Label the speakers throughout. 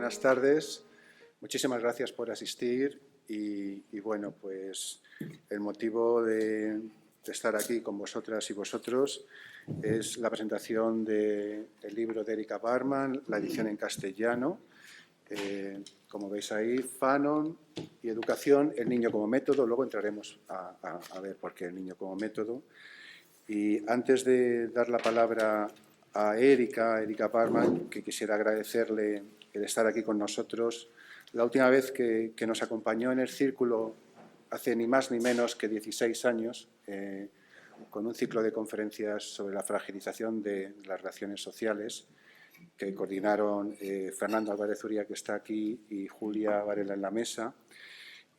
Speaker 1: buenas tardes. Muchísimas gracias por asistir y bueno, pues el motivo de estar aquí con vosotras y vosotros es la presentación del libro de Erika Barman, la edición en castellano. Como veis ahí, Fanon y Educación, el niño como método. Luego entraremos a ver por qué el niño como método. Y antes de dar la palabra a Erika Barman, que quisiera agradecerle el estar aquí con nosotros. La última vez que nos acompañó en el círculo, hace ni más ni menos que 16 años, con un ciclo de conferencias sobre la fragilización de las relaciones sociales, que coordinaron Fernando Álvarez Uría, que está aquí, y Julia Varela en la mesa.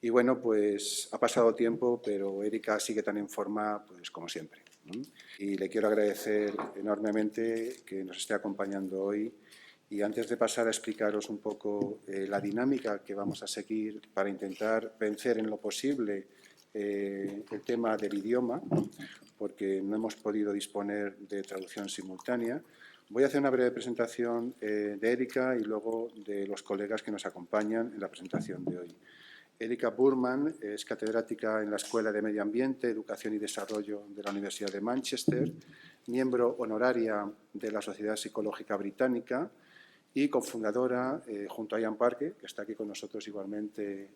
Speaker 1: Y bueno, pues ha pasado tiempo, pero Erika sigue tan en forma, pues como siempre. Y le quiero agradecer enormemente que nos esté acompañando hoy. Y antes de pasar a explicaros un poco la dinámica que vamos a seguir para intentar vencer en lo posible el tema del idioma, porque no hemos podido disponer de traducción simultánea, voy a hacer una breve presentación de Erika y luego de los colegas que nos acompañan en la presentación de hoy. Erika Barman es catedrática en la Escuela de Medio Ambiente, Educación y Desarrollo de la Universidad de Manchester, miembro honoraria de la Sociedad Psicológica Británica y cofundadora, junto a Ian Parker, que está aquí con nosotros igualmente,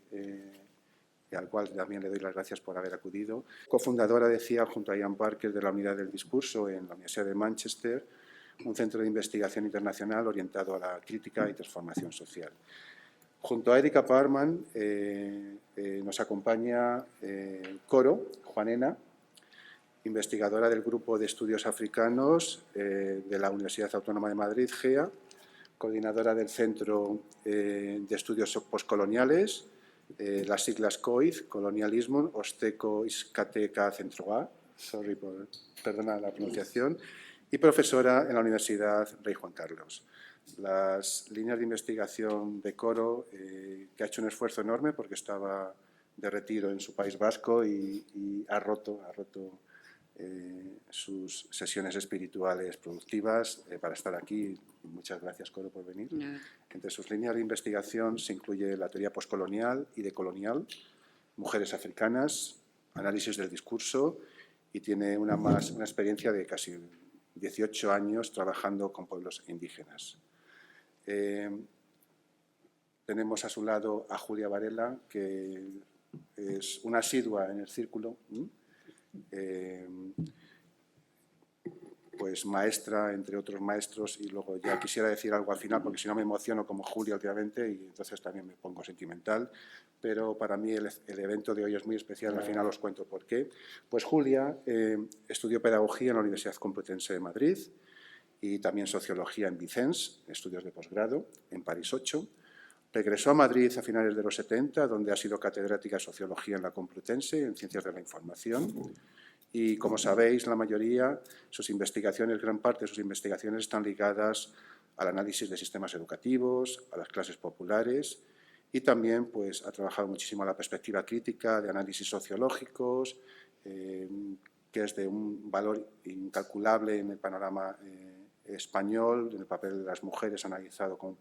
Speaker 1: y al cual también le doy las gracias por haber acudido, cofundadora, decía, junto a Ian Parker, de la Unidad del Discurso en la Universidad de Manchester, un centro de investigación internacional orientado a la crítica y transformación social. Junto a Erika Barman nos acompaña Coro Juanena, investigadora del Grupo de Estudios Africanos de la Universidad Autónoma de Madrid, GEA, coordinadora del Centro de Estudios Postcoloniales, las siglas COID, Colonialismo, Osteco Izcateca Centroa, perdona la pronunciación, y profesora en la Universidad Rey Juan Carlos. Las líneas de investigación de Coro, que ha hecho un esfuerzo enorme porque estaba de retiro en su País Vasco y ha roto sus sesiones espirituales productivas para estar aquí. Muchas gracias, Coro, por venir. Entre sus líneas de investigación se incluye la teoría postcolonial y decolonial, mujeres africanas, análisis del discurso, y tiene una experiencia de casi 18 años trabajando con pueblos indígenas. Tenemos a su lado a Julia Varela, que es una asidua en el círculo, pues maestra, entre otros maestros, y luego ya quisiera decir algo al final, porque si no me emociono como Julia últimamente, y entonces también me pongo sentimental, pero para mí el evento de hoy es muy especial, al final os cuento por qué. Pues Julia estudió Pedagogía en la Universidad Complutense de Madrid, y también Sociología en Vicens, estudios de posgrado, en París 8. Regresó a Madrid a finales de los 70, donde ha sido catedrática de Sociología en la Complutense, en Ciencias de la Información. Y, como sabéis, la mayoría, sus investigaciones, gran parte de sus investigaciones están ligadas al análisis de sistemas educativos, a las clases populares, y también pues, ha trabajado muchísimo la perspectiva crítica de análisis sociológicos, que es de un valor incalculable en el panorama español, en el papel de las mujeres analizado como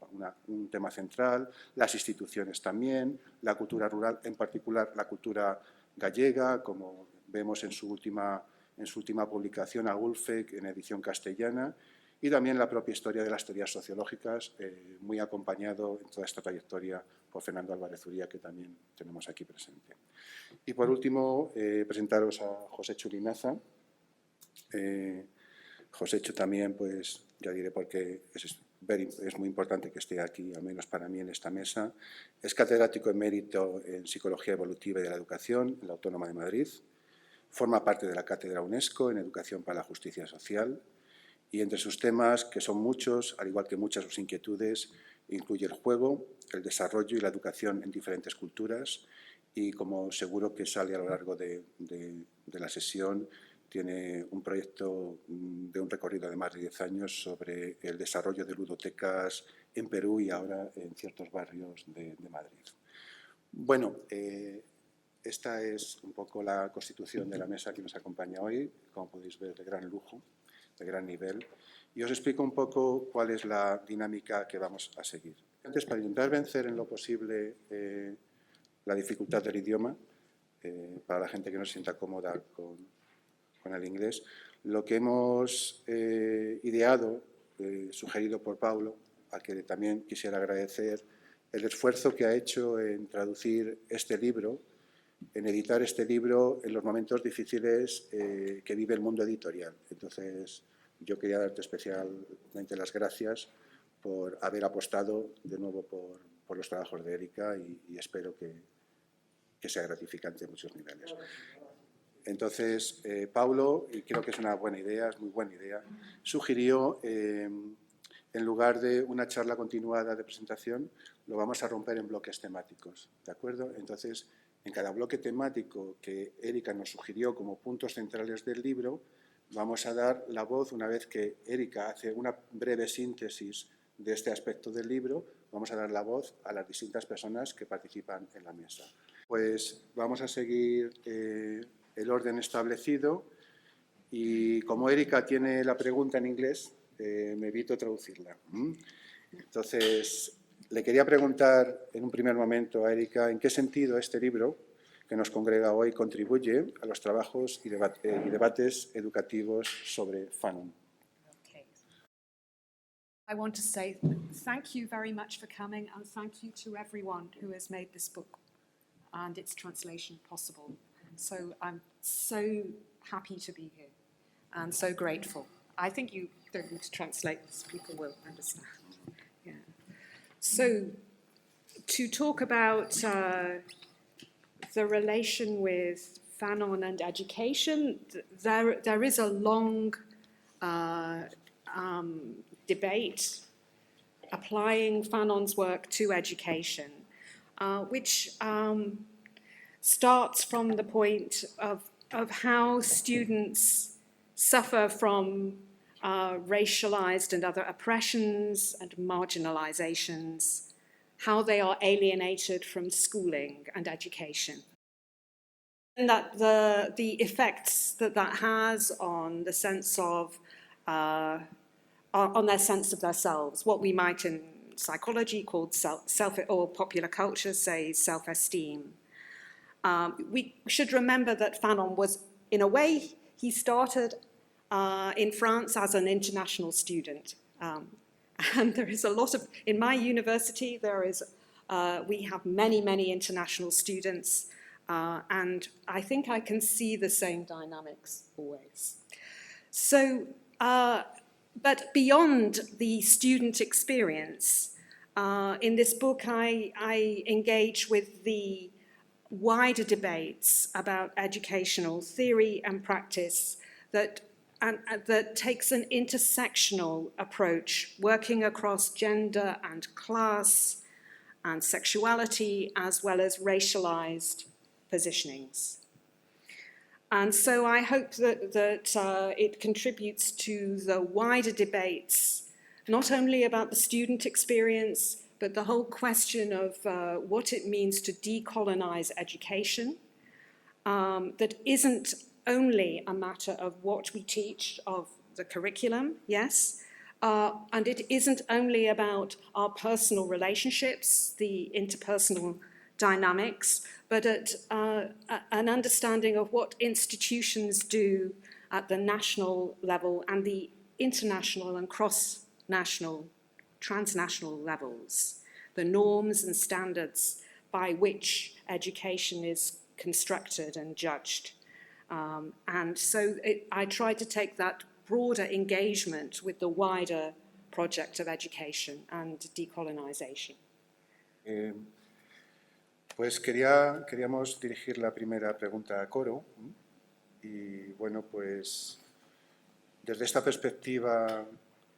Speaker 1: un tema central, las instituciones también, la cultura rural, en particular la cultura gallega, como vemos en su última publicación, Agulfec, en edición castellana, y también la propia historia de las teorías sociológicas, muy acompañado en toda esta trayectoria por Fernando Álvarez Uría, que también tenemos aquí presente. Y por último, presentaros a José Chulinaza. Josécho también, pues ya diré por qué es muy importante que esté aquí, al menos para mí, en esta mesa. Es catedrático emérito en Psicología Evolutiva y de la Educación en la Autónoma de Madrid. Forma parte de la Cátedra UNESCO en Educación para la Justicia Social. Y entre sus temas, que son muchos, al igual que muchas sus inquietudes, incluye el juego, el desarrollo y la educación en diferentes culturas. Y como seguro que sale a lo largo de la sesión, tiene un proyecto de un recorrido de más de 10 años sobre el desarrollo de ludotecas en Perú y ahora en ciertos barrios de Madrid. Bueno, esta es un poco la constitución de la mesa que nos acompaña hoy, como podéis ver, de gran lujo. de gran nivel. Y os explico un poco cuál es la dinámica que vamos a seguir. Antes, para intentar vencer en lo posible la dificultad del idioma, para la gente que no se sienta cómoda con el inglés, lo que hemos ideado, sugerido por Paulo, a que también quisiera agradecer el esfuerzo que ha hecho en traducir este libro, en editar este libro en los momentos difíciles que vive el mundo editorial. Entonces, yo quería darte especialmente las gracias por haber apostado de nuevo por los trabajos de Erika y espero que sea gratificante en muchos niveles. Entonces, Paulo, y creo que es una buena idea, es muy buena idea, sugirió, en lugar de una charla continuada de presentación, lo vamos a romper en bloques temáticos, ¿de acuerdo? Entonces, en cada bloque temático que Erika nos sugirió como puntos centrales del libro, vamos a dar la voz, una vez que Erika hace una breve síntesis de este aspecto del libro, vamos a dar la voz a las distintas personas que participan en la mesa. Pues vamos a seguir el orden establecido y como Erika tiene la pregunta en inglés, me evito traducirla. Entonces, le quería preguntar en un primer momento a Erika en qué sentido este libro que nos congrega hoy contribuye a los trabajos y debates educativos sobre Fanon.
Speaker 2: Okay. I want to say thank you very much for coming and thank you to everyone who has made this book and its translation possible. So I'm so happy to be here and so grateful. I think you don't need to translate this, people will understand. Yeah. So to talk about the relation with Fanon and education, there is a long debate applying Fanon's work to education, which starts from the point of how students suffer from racialized and other oppressions and marginalizations, how they are alienated from schooling and education. And that the effects that has on the sense of, on their sense of themselves, what we might in psychology call self or popular culture say self-esteem. We should remember that Fanon was, in a way, he started in France as an international student. And there is a lot of, in my university, we have many, many international students, and I think I can see the same dynamics always. So, but beyond the student experience, in this book I engage with the wider debates about educational theory and practice that takes an intersectional approach, working across gender and class and sexuality, as well as racialized positionings. And so I hope that it contributes to the wider debates, not only about the student experience, but the whole question of what it means to decolonize education, that isn't only a matter of what we teach, of the curriculum, yes, and it isn't only about our personal relationships, the interpersonal dynamics, but at an understanding of what institutions do at the national level and the international and cross-national, transnational levels, the norms and standards by which education is constructed and judged. And so I try to take that broader engagement with the wider project of education and decolonization.
Speaker 1: Pues queríamos dirigir la primera pregunta a Coro y bueno, pues desde esta perspectiva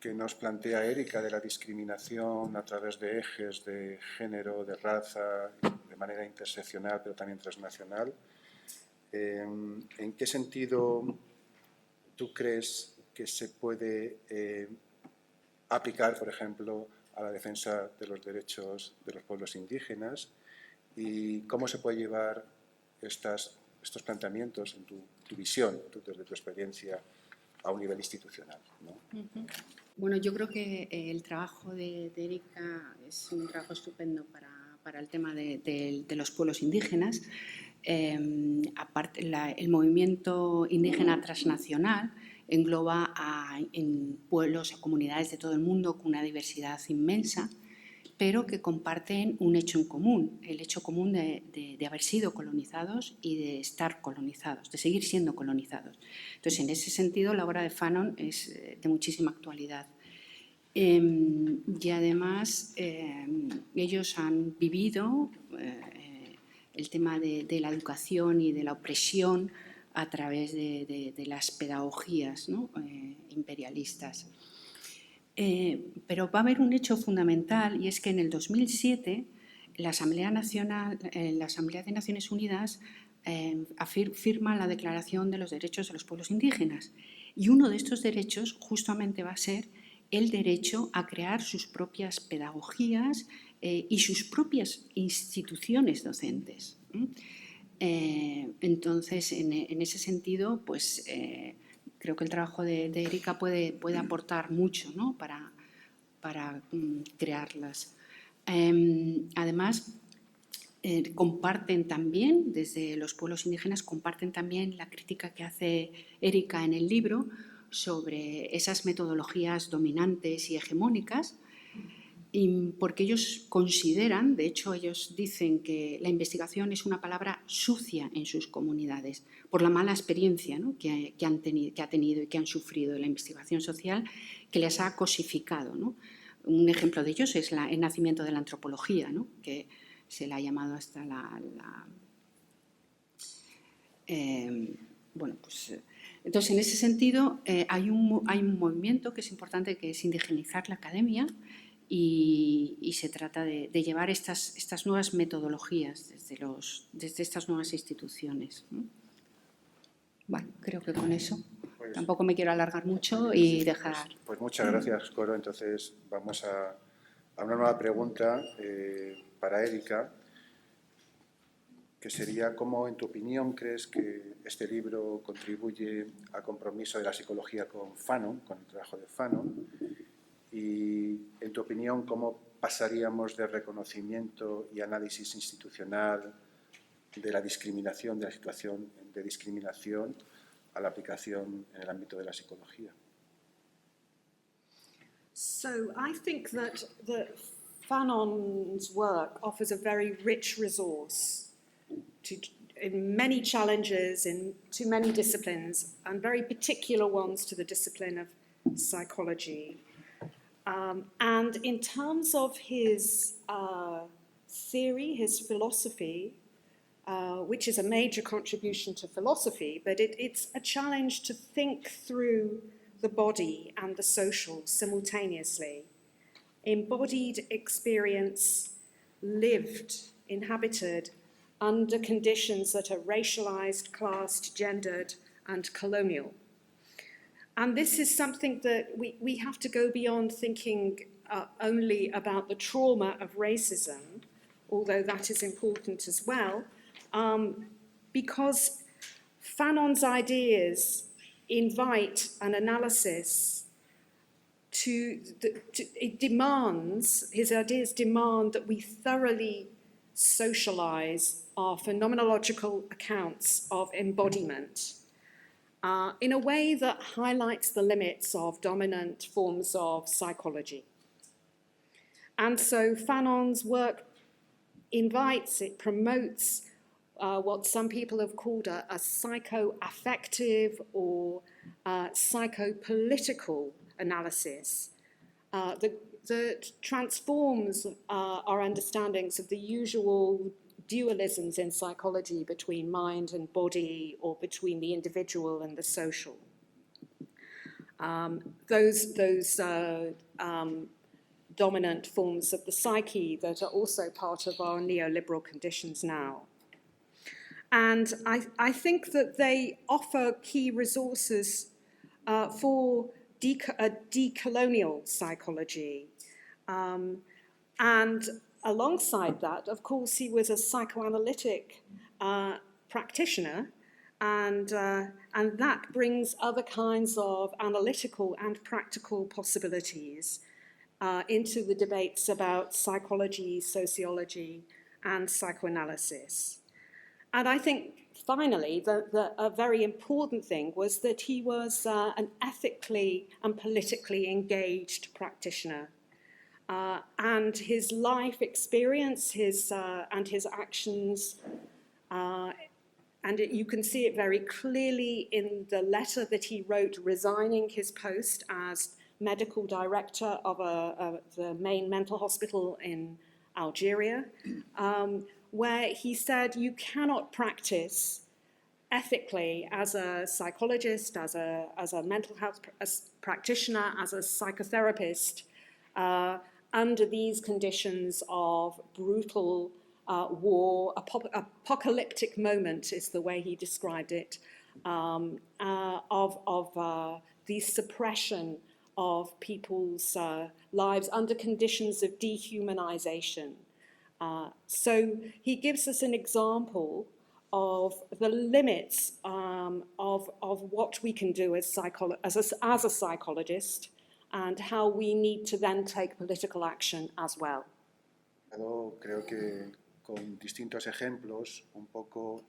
Speaker 1: que nos plantea Erika de la discriminación a través de ejes de género, de raza, de manera interseccional pero también transnacional, ¿en qué sentido tú crees que se puede aplicar, por ejemplo, a la defensa de los derechos de los pueblos indígenas y cómo se puede llevar estos planteamientos en tu visión, desde tu experiencia, a un nivel institucional, ¿no?
Speaker 3: Bueno, yo creo que el trabajo de Erika es un trabajo estupendo para el tema de los pueblos indígenas. Aparte, el movimiento indígena transnacional engloba en pueblos o comunidades de todo el mundo con una diversidad inmensa, pero que comparten un hecho en común, el hecho común de haber sido colonizados y de estar colonizados, de seguir siendo colonizados. Entonces, en ese sentido, la obra de Fanon es de muchísima actualidad. Y además, ellos han vivido el tema de la educación y de la opresión a través de las pedagogías, ¿no? Imperialistas. Pero va a haber un hecho fundamental, y es que en el 2007 la Asamblea de Naciones Unidas firma la Declaración de los Derechos de los Pueblos Indígenas, y uno de estos derechos justamente va a ser el derecho a crear sus propias pedagogías y sus propias instituciones docentes. Entonces, en ese sentido, pues creo que el trabajo de Erika puede aportar mucho, ¿no? para crearlas. Además, comparten también, desde los pueblos indígenas, comparten también la crítica que hace Erika en el libro sobre esas metodologías dominantes y hegemónicas, porque ellos consideran, de hecho ellos dicen que la investigación es una palabra sucia en sus comunidades por la mala experiencia, ¿no? que ha tenido y que han sufrido la investigación social, que les ha cosificado, ¿no? Un ejemplo de ellos es el nacimiento de la antropología, ¿no? Que se la ha llamado hasta bueno, pues entonces, en ese sentido, hay un movimiento que es importante, que es indigenizar la academia, y se trata de llevar estas nuevas metodologías desde estas nuevas instituciones, ¿no? Bueno, creo que con eso tampoco me quiero alargar mucho y dejar...
Speaker 1: Pues muchas gracias, Coro. Entonces vamos a una nueva pregunta para Erika, que sería: ¿cómo, en tu opinión, crees que este libro contribuye al compromiso de la psicología con Fanon, con el trabajo de Fanon? Y, en tu opinión, ¿cómo pasaríamos del reconocimiento y análisis institucional de la discriminación, de la situación de discriminación, a la aplicación en el ámbito de la psicología?
Speaker 2: So I think that Fanon's work offers a very rich resource in many challenges, to many disciplines, and very particular ones to the discipline of psychology. And in terms of his theory, his philosophy, which is a major contribution to philosophy, but it's a challenge to think through the body and the social simultaneously. Embodied experience, lived, inhabited, under conditions that are racialized, classed, gendered, and colonial. And this is something that we have to go beyond thinking only about the trauma of racism, although that is important as well, because Fanon's ideas invite an analysis his ideas demand that we thoroughly socialize our phenomenological accounts of embodiment in a way that highlights the limits of dominant forms of psychology. And so Fanon's work promotes what some people have called a psychoaffective or psychopolitical analysis that transforms our understandings of the usual dualisms in psychology between mind and body, or between the individual and the social. Those dominant forms of the psyche that are also part of our neoliberal conditions now. And I think that they offer key resources for a decolonial psychology. And alongside that, of course, he was a psychoanalytic practitioner, And that brings other kinds of analytical and practical possibilities into the debates about psychology, sociology, and psychoanalysis. And I think, finally, a very important thing was that he was an ethically and politically engaged practitioner. And his life experience and his actions, and you can see it very clearly in the letter that he wrote resigning his post as medical director of the main mental hospital in Algeria, where he said you cannot practice ethically as a psychologist, as a mental health practitioner, as a psychotherapist, under these conditions of brutal war, apocalyptic moment is the way he described it, of the suppression of people's lives under conditions of dehumanization. So he gives us an example of the limits of what we can do as a psychologist and how we need to then take political action as well.
Speaker 1: Creo que con distintos ejemplos, un poco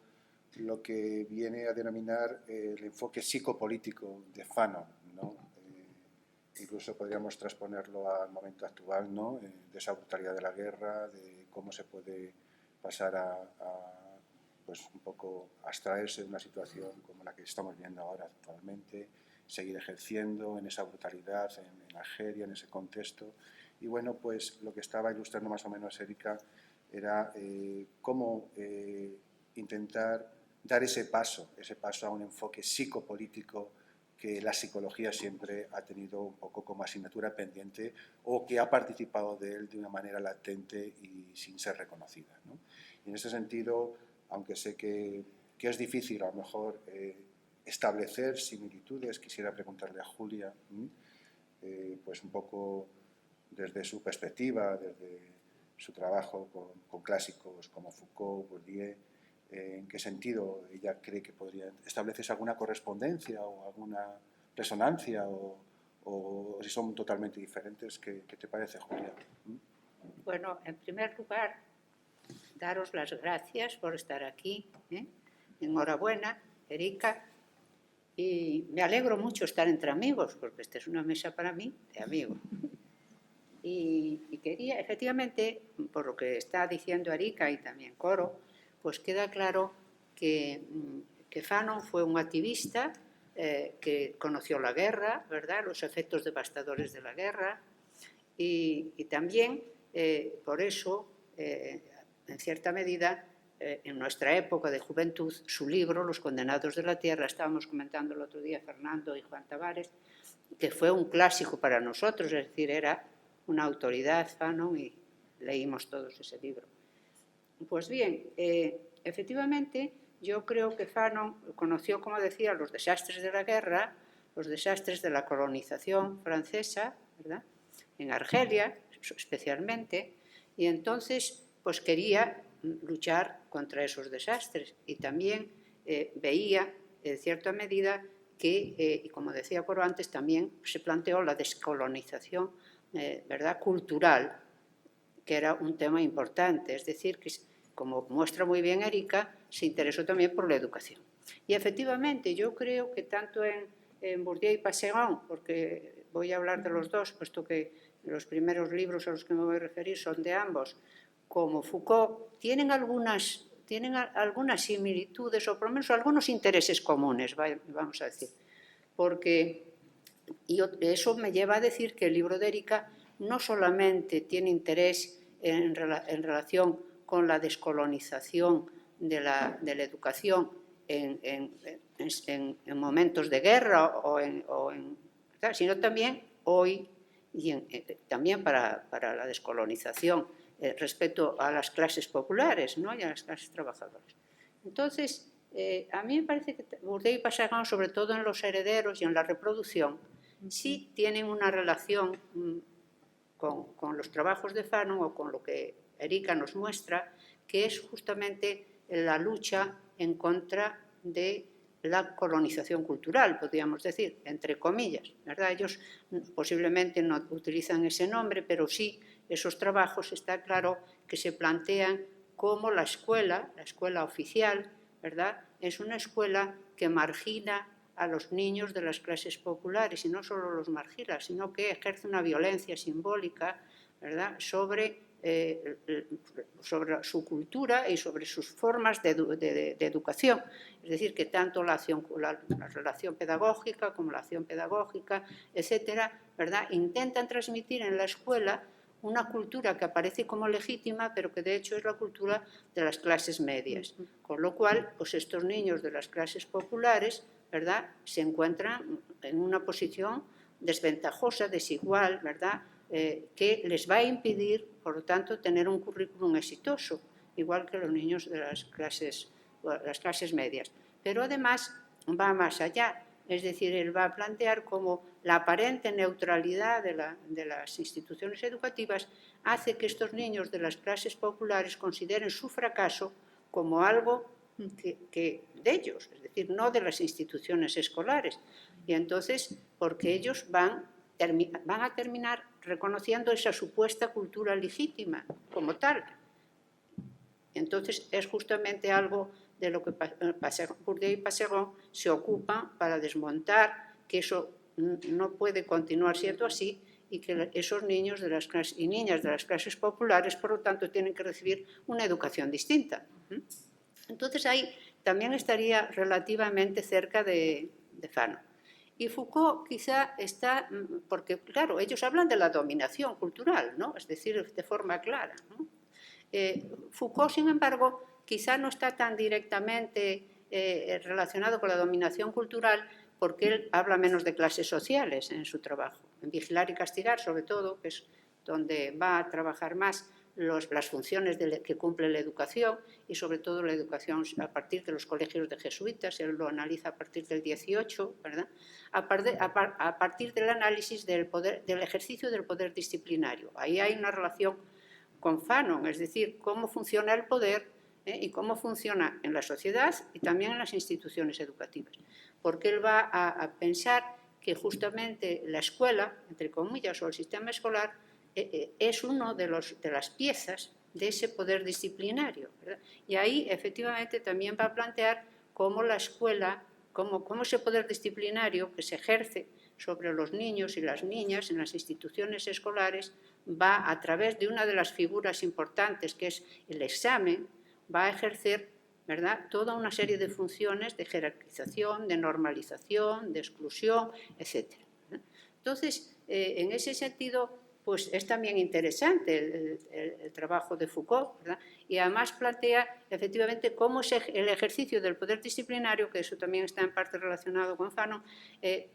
Speaker 1: lo que viene a denominar el enfoque psicopolítico de Fanon, ¿no? Incluso podríamos transponerlo al momento actual, ¿no? De esa brutalidad de la guerra, de cómo se puede pasar pues un poco abstraerse de una situación como la que estamos viendo ahora actualmente, seguir ejerciendo en esa brutalidad en Argelia, en ese contexto. Y bueno, pues lo que estaba ilustrando más o menos Erika era cómo intentar dar ese paso a un enfoque psicopolítico que la psicología siempre ha tenido un poco como asignatura pendiente o que ha participado de él de una manera latente y sin ser reconocida, ¿no? Y en ese sentido, aunque sé que es difícil a lo mejor establecer similitudes, quisiera preguntarle a Julia, pues un poco desde su perspectiva, desde su trabajo con clásicos como Foucault, Bourdieu, ¿en qué sentido ella cree que podría establecerse alguna correspondencia o alguna resonancia o si son totalmente diferentes? ¿Qué te parece, Julia?
Speaker 4: Bueno, en primer lugar, daros las gracias por estar aquí. Enhorabuena, Erika. Y me alegro mucho estar entre amigos, porque esta es una mesa para mí de amigos. Y quería, efectivamente, por lo que está diciendo Erika y también Coro, pues queda claro que Fanon fue un activista que conoció la guerra, ¿verdad?, los efectos devastadores de la guerra, y también, por eso, en cierta medida, en nuestra época de juventud, su libro, Los condenados de la tierra, estábamos comentando el otro día Fernando y Juan Tavares, que fue un clásico para nosotros, es decir, era una autoridad, Fanon, y leímos todos ese libro. Pues bien, efectivamente, yo creo que Fanon conoció, como decía, los desastres de la guerra, los desastres de la colonización francesa, ¿verdad?, en Argelia especialmente, y entonces pues quería luchar contra esos desastres y también veía, en cierta medida, que, y como decía Coro antes, también se planteó la descolonización, ¿verdad?, cultural, que era un tema importante, es decir, que, como muestra muy bien Erika, se interesó también por la educación. Y efectivamente, yo creo que tanto en Bourdieu y Passeron, porque voy a hablar de los dos, puesto que los primeros libros a los que me voy a referir son de ambos, como Foucault, tienen algunas similitudes o por lo menos algunos intereses comunes, vamos a decir. Porque eso me lleva a decir que el libro de Erika no solamente tiene interés en relación con la descolonización de la educación en momentos de guerra sino también hoy y también para la descolonización respecto a las clases populares, ¿no?, y a las clases trabajadoras. Entonces, a mí me parece que Bourdieu y Passeron, sobre todo en los herederos y en la reproducción, sí tienen una relación con los trabajos de Fanon o con lo que Erika nos muestra, que es justamente la lucha en contra de la colonización cultural, podríamos decir, entre comillas, ¿verdad? Ellos posiblemente no utilizan ese nombre, pero sí, esos trabajos está claro que se plantean como la escuela oficial, ¿verdad? Es una escuela que margina a los niños de las clases populares, y no solo los margina, sino que ejerce una violencia simbólica, ¿verdad?, sobre su cultura y sobre sus formas de educación. Es decir, que tanto la relación pedagógica como la acción pedagógica, etcétera, ¿verdad?, intentan transmitir en la escuela una cultura que aparece como legítima, pero que de hecho es la cultura de las clases medias. Con lo cual, pues estos niños de las clases populares, ¿verdad?, se encuentran en una posición desventajosa, desigual, ¿verdad?, que les va a impedir, por lo tanto, tener un currículum exitoso, igual que los niños de las clases medias. Pero además va más allá, es decir, él va a plantear cómo la aparente neutralidad de las instituciones educativas hace que estos niños de las clases populares consideren su fracaso como algo que de ellos, es decir, no de las instituciones escolares. Y entonces, porque ellos van a terminar reconociendo esa supuesta cultura legítima como tal. Entonces, es justamente algo de lo que Bourdieu y Passeron se ocupan para desmontar que eso no puede continuar siendo así y que esos niños y niñas de las clases populares, por lo tanto, tienen que recibir una educación distinta. Entonces, ahí también estaría relativamente cerca de Fanon. Y Foucault quizá está, porque claro, ellos hablan de la dominación cultural, ¿no?, es decir, de forma clara, ¿no? Foucault, sin embargo, quizá no está tan directamente relacionado con la dominación cultural porque él habla menos de clases sociales en su trabajo. En Vigilar y Castigar, sobre todo, que es donde va a trabajar más las funciones que cumple la educación y sobre todo la educación a partir de los colegios de jesuitas, él lo analiza a partir del 18, ¿verdad?, a partir del análisis del ejercicio del poder disciplinario. Ahí hay una relación con Fanon, es decir, cómo funciona el poder y cómo funciona en la sociedad y también en las instituciones educativas. Porque él va a pensar que justamente la escuela, entre comillas, o el sistema escolar, es una de las piezas de ese poder disciplinario, ¿verdad? Y ahí, efectivamente, también va a plantear cómo la escuela, cómo ese poder disciplinario que se ejerce sobre los niños y las niñas en las instituciones escolares va, a través de una de las figuras importantes, que es el examen, va a ejercer, ¿verdad?, toda una serie de funciones de jerarquización, de normalización, de exclusión, etc. Entonces, en ese sentido, pues es también interesante el trabajo de Foucault, ¿verdad?, y además plantea efectivamente cómo es el ejercicio del poder disciplinario, que eso también está en parte relacionado con Fanon,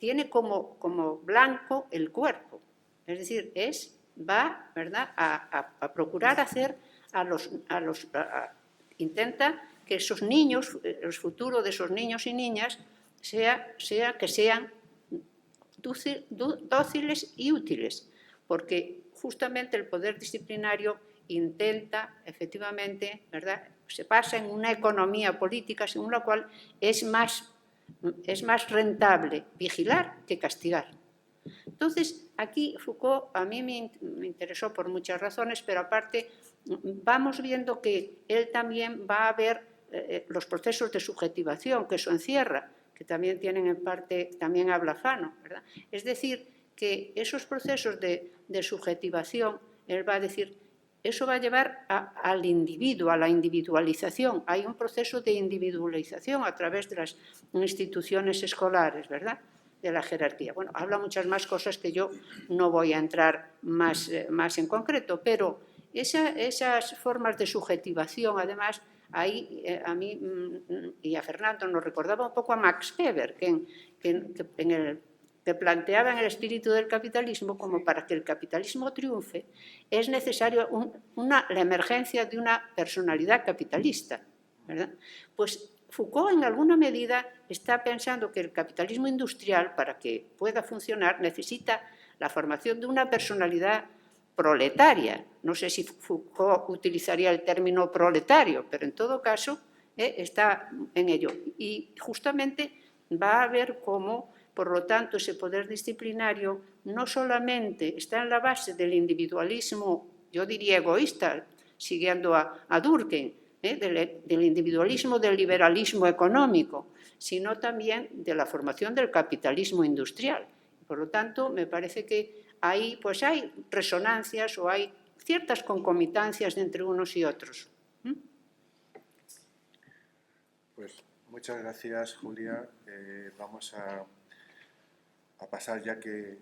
Speaker 4: tiene como blanco el cuerpo, es decir, va, ¿verdad?, a procurar hacer intenta que esos niños, el futuro de esos niños y niñas, que sean dóciles y útiles, porque justamente el poder disciplinario intenta, efectivamente, ¿verdad?, se basa en una economía política según la cual es más rentable vigilar que castigar. Entonces, aquí Foucault a mí me interesó por muchas razones, pero aparte vamos viendo que él también va a ver los procesos de subjetivación que eso encierra, que también tienen en parte, también habla Fanon, ¿verdad? Es decir, que esos procesos de subjetivación, él va a decir, eso va a llevar al individuo, a la individualización. Hay un proceso de individualización a través de las instituciones escolares, ¿verdad?, de la jerarquía. Bueno, habla muchas más cosas que yo no voy a entrar más en concreto, pero esas formas de subjetivación, además, ahí a mí y a Fernando nos recordaba un poco a Max Weber, que planteaba en el espíritu del capitalismo como para que el capitalismo triunfe es necesario la emergencia de una personalidad capitalista, ¿verdad? Pues Foucault, en alguna medida, está pensando que el capitalismo industrial, para que pueda funcionar, necesita la formación de una personalidad proletaria. No sé si Foucault utilizaría el término proletario, pero en todo caso está en ello. Y justamente va a ver cómo, por lo tanto, ese poder disciplinario no solamente está en la base del individualismo, yo diría egoísta, siguiendo a Durkheim, del individualismo, del liberalismo económico, sino también de la formación del capitalismo industrial. Por lo tanto, me parece que ahí pues hay resonancias o hay ciertas concomitancias entre unos y otros.
Speaker 1: Pues muchas gracias, Julia. Vamos a pasar, ya que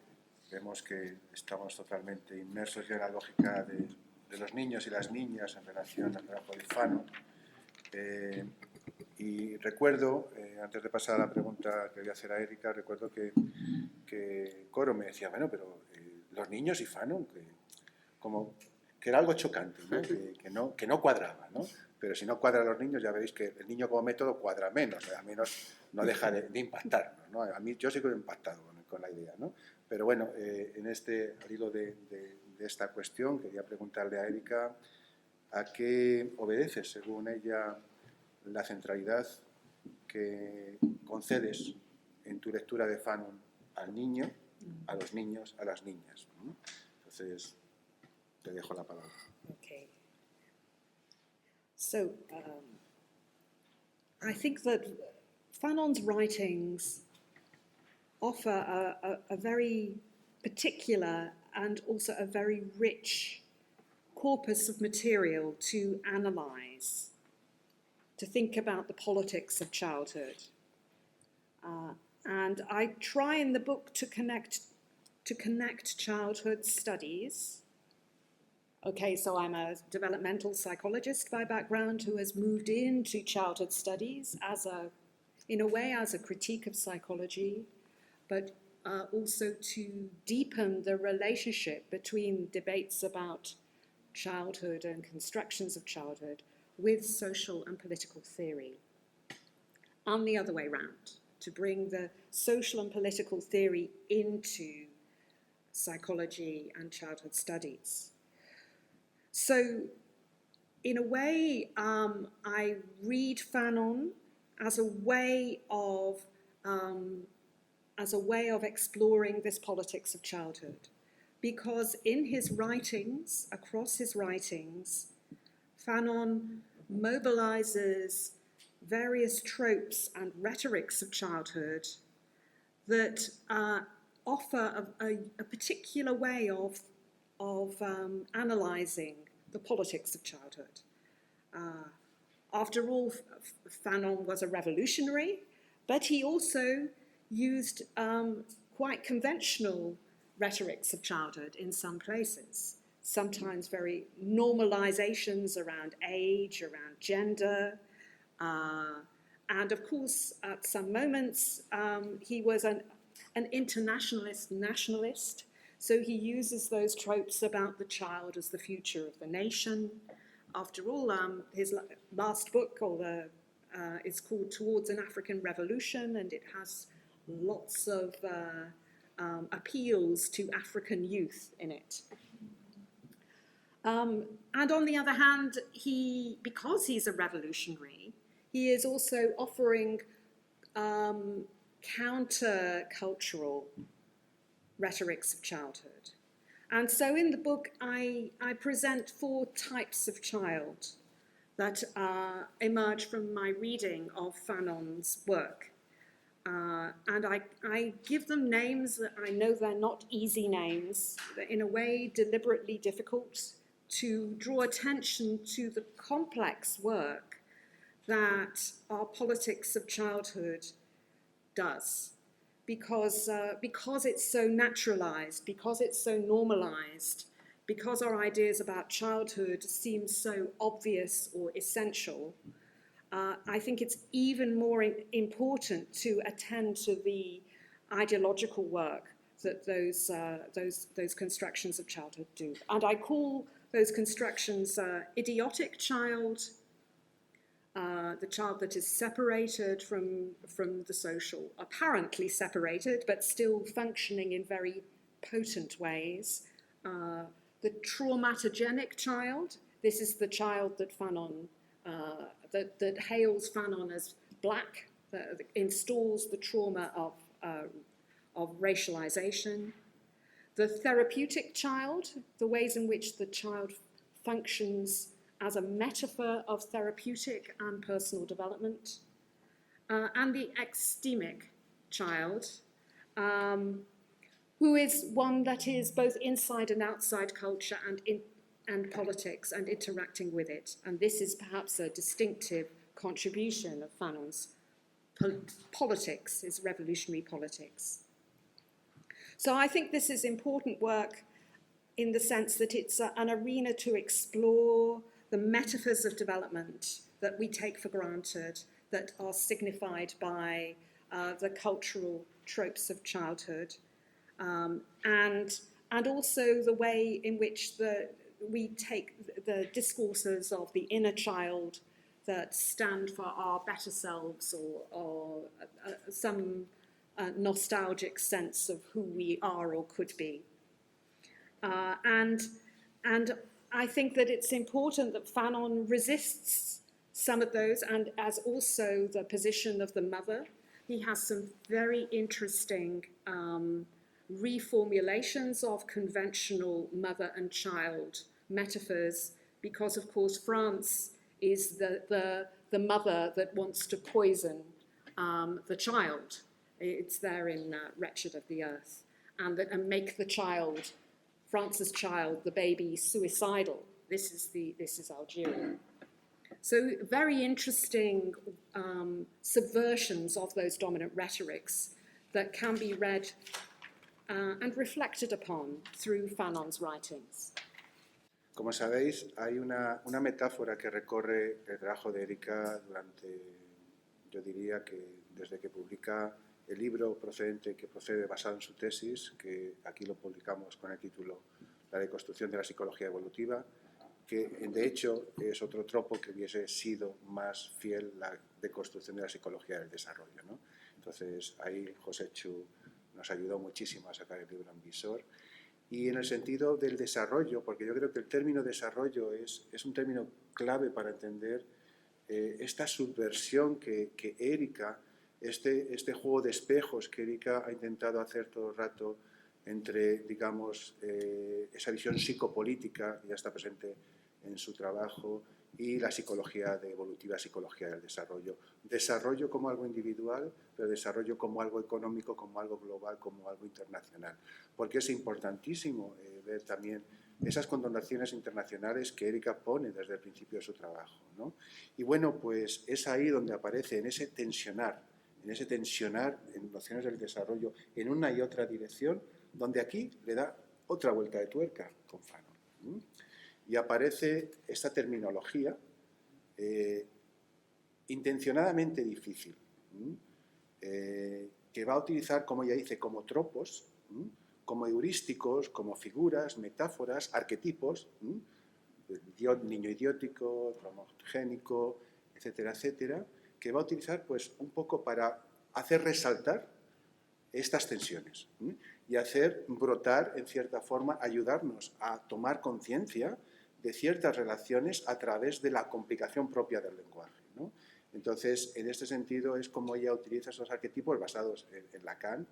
Speaker 1: vemos que estamos totalmente inmersos ya en la lógica de los niños y las niñas en relación al trabajo de Fanon. Y recuerdo, antes de pasar a la pregunta que voy a hacer a Erika, recuerdo que Coro me decía, bueno, pero los niños y Fanon, que era algo chocante, ¿no? Que no cuadraba, ¿no? Pero si no cuadra a los niños, ya veis que el niño como método cuadra menos, al menos no deja de impactarnos, ¿no? A mí, yo sí que he impactado con la idea, ¿no? Pero bueno, al hilo de esta cuestión, quería preguntarle a Erika a qué obedece, según ella, la centralidad que concedes en tu lectura de Fanon al niño, a los niños, a las niñas, ¿no? Entonces, te dejo la palabra.
Speaker 2: Okay. So, I think that Fanon's writings offer a very particular and also a very rich corpus of material to analyse, to think about the politics of childhood. And I try in the book to connect childhood studies. Okay, so I'm a developmental psychologist by background who has moved into childhood studies in a way as a critique of psychology, but also to deepen the relationship between debates about childhood and constructions of childhood with social and political theory, and the other way round, to bring the social and political theory into psychology and childhood studies. So, in a way, I read Fanon as a way of exploring this politics of childhood, because in his writings, across his writings, Fanon mobilizes various tropes and rhetorics of childhood that offer a particular way of analysing the politics of childhood. After all, Fanon was a revolutionary, but he also used quite conventional rhetorics of childhood in some places, sometimes very normalizations around age, around gender, and of course, at some moments, he was an internationalist, nationalist, so he uses those tropes about the child as the future of the nation. After all, his last book is called Towards an African Revolution, and it has lots of appeals to African youth in it. And on the other hand, because he's a revolutionary, he is also offering counter-cultural rhetorics of childhood. And so in the book, I present 4 types of child that emerge from my reading of Fanon's work. And I give them names that I know they're not easy names, but in a way deliberately difficult, to draw attention to the complex work that our politics of childhood does. Because it's so naturalized, because it's so normalized, because our ideas about childhood seem so obvious or essential, I think it's even more important to attend to the ideological work that those constructions of childhood do. And I call those constructions idiotic child, the child that is separated from the social, apparently separated, but still functioning in very potent ways. The traumatogenic child, this is the child that Fanon, that hails Fanon as black that installs the trauma of racialization. The therapeutic child, the ways in which the child functions as a metaphor of therapeutic and personal development. And the epistemic child, who is one that is both inside and outside culture and politics and interacting with it. And this is perhaps a distinctive contribution of Fanon's politics, his revolutionary politics. So I think this is important work in the sense that it's an arena to explore the metaphors of development that we take for granted, that are signified by the cultural tropes of childhood, and also the way in which we take the discourses of the inner child that stand for our better selves or some nostalgic sense of who we are or could be. And I think that it's important that Fanon resists some of those, and as also the position of the mother. He has some very interesting reformulations of conventional mother and child metaphors, because of course France is the mother that wants to poison the child. It's there in Wretched of the Earth, and make the child, France's child, the baby, suicidal. This is Algeria. So very interesting subversions of those dominant rhetorics that can be read and reflected upon through Fanon's writings.
Speaker 1: Como sabéis, hay una metáfora que recorre el trabajo de Erika durante, yo diría que desde que publica el libro que procede basado en su tesis, que aquí lo publicamos con el título La deconstrucción de la psicología evolutiva, que de hecho es otro tropo que hubiese sido más fiel la deconstrucción de la psicología del desarrollo, ¿no? Entonces ahí Josechu nos ayudó muchísimo a sacar el libro en visor. Y en el sentido del desarrollo, porque yo creo que el término desarrollo es un término clave para entender esta subversión que Erika, este juego de espejos que Erika ha intentado hacer todo el rato entre, digamos, esa visión psicopolítica que ya está presente en su trabajo y la psicología evolutiva, psicología del desarrollo. Desarrollo como algo individual, pero desarrollo como algo económico, como algo global, como algo internacional. Porque es importantísimo ver también esas connotaciones internacionales que Erika pone desde el principio de su trabajo, ¿no? Y bueno, pues es ahí donde aparece, en ese tensionar en nociones del desarrollo en una y otra dirección, donde aquí le da otra vuelta de tuerca con Fanon. Y aparece esta terminología intencionadamente difícil, que va a utilizar, como ella dice, como tropos, como heurísticos, como figuras, metáforas, arquetipos, niño idiótico, homogénico, etcétera, etcétera, que va a utilizar pues un poco para hacer resaltar estas tensiones y hacer brotar, en cierta forma, ayudarnos a tomar conciencia de ciertas relaciones a través de la complicación propia del lenguaje, ¿no? Entonces, en este sentido, es como ella utiliza esos arquetipos basados en Lacan,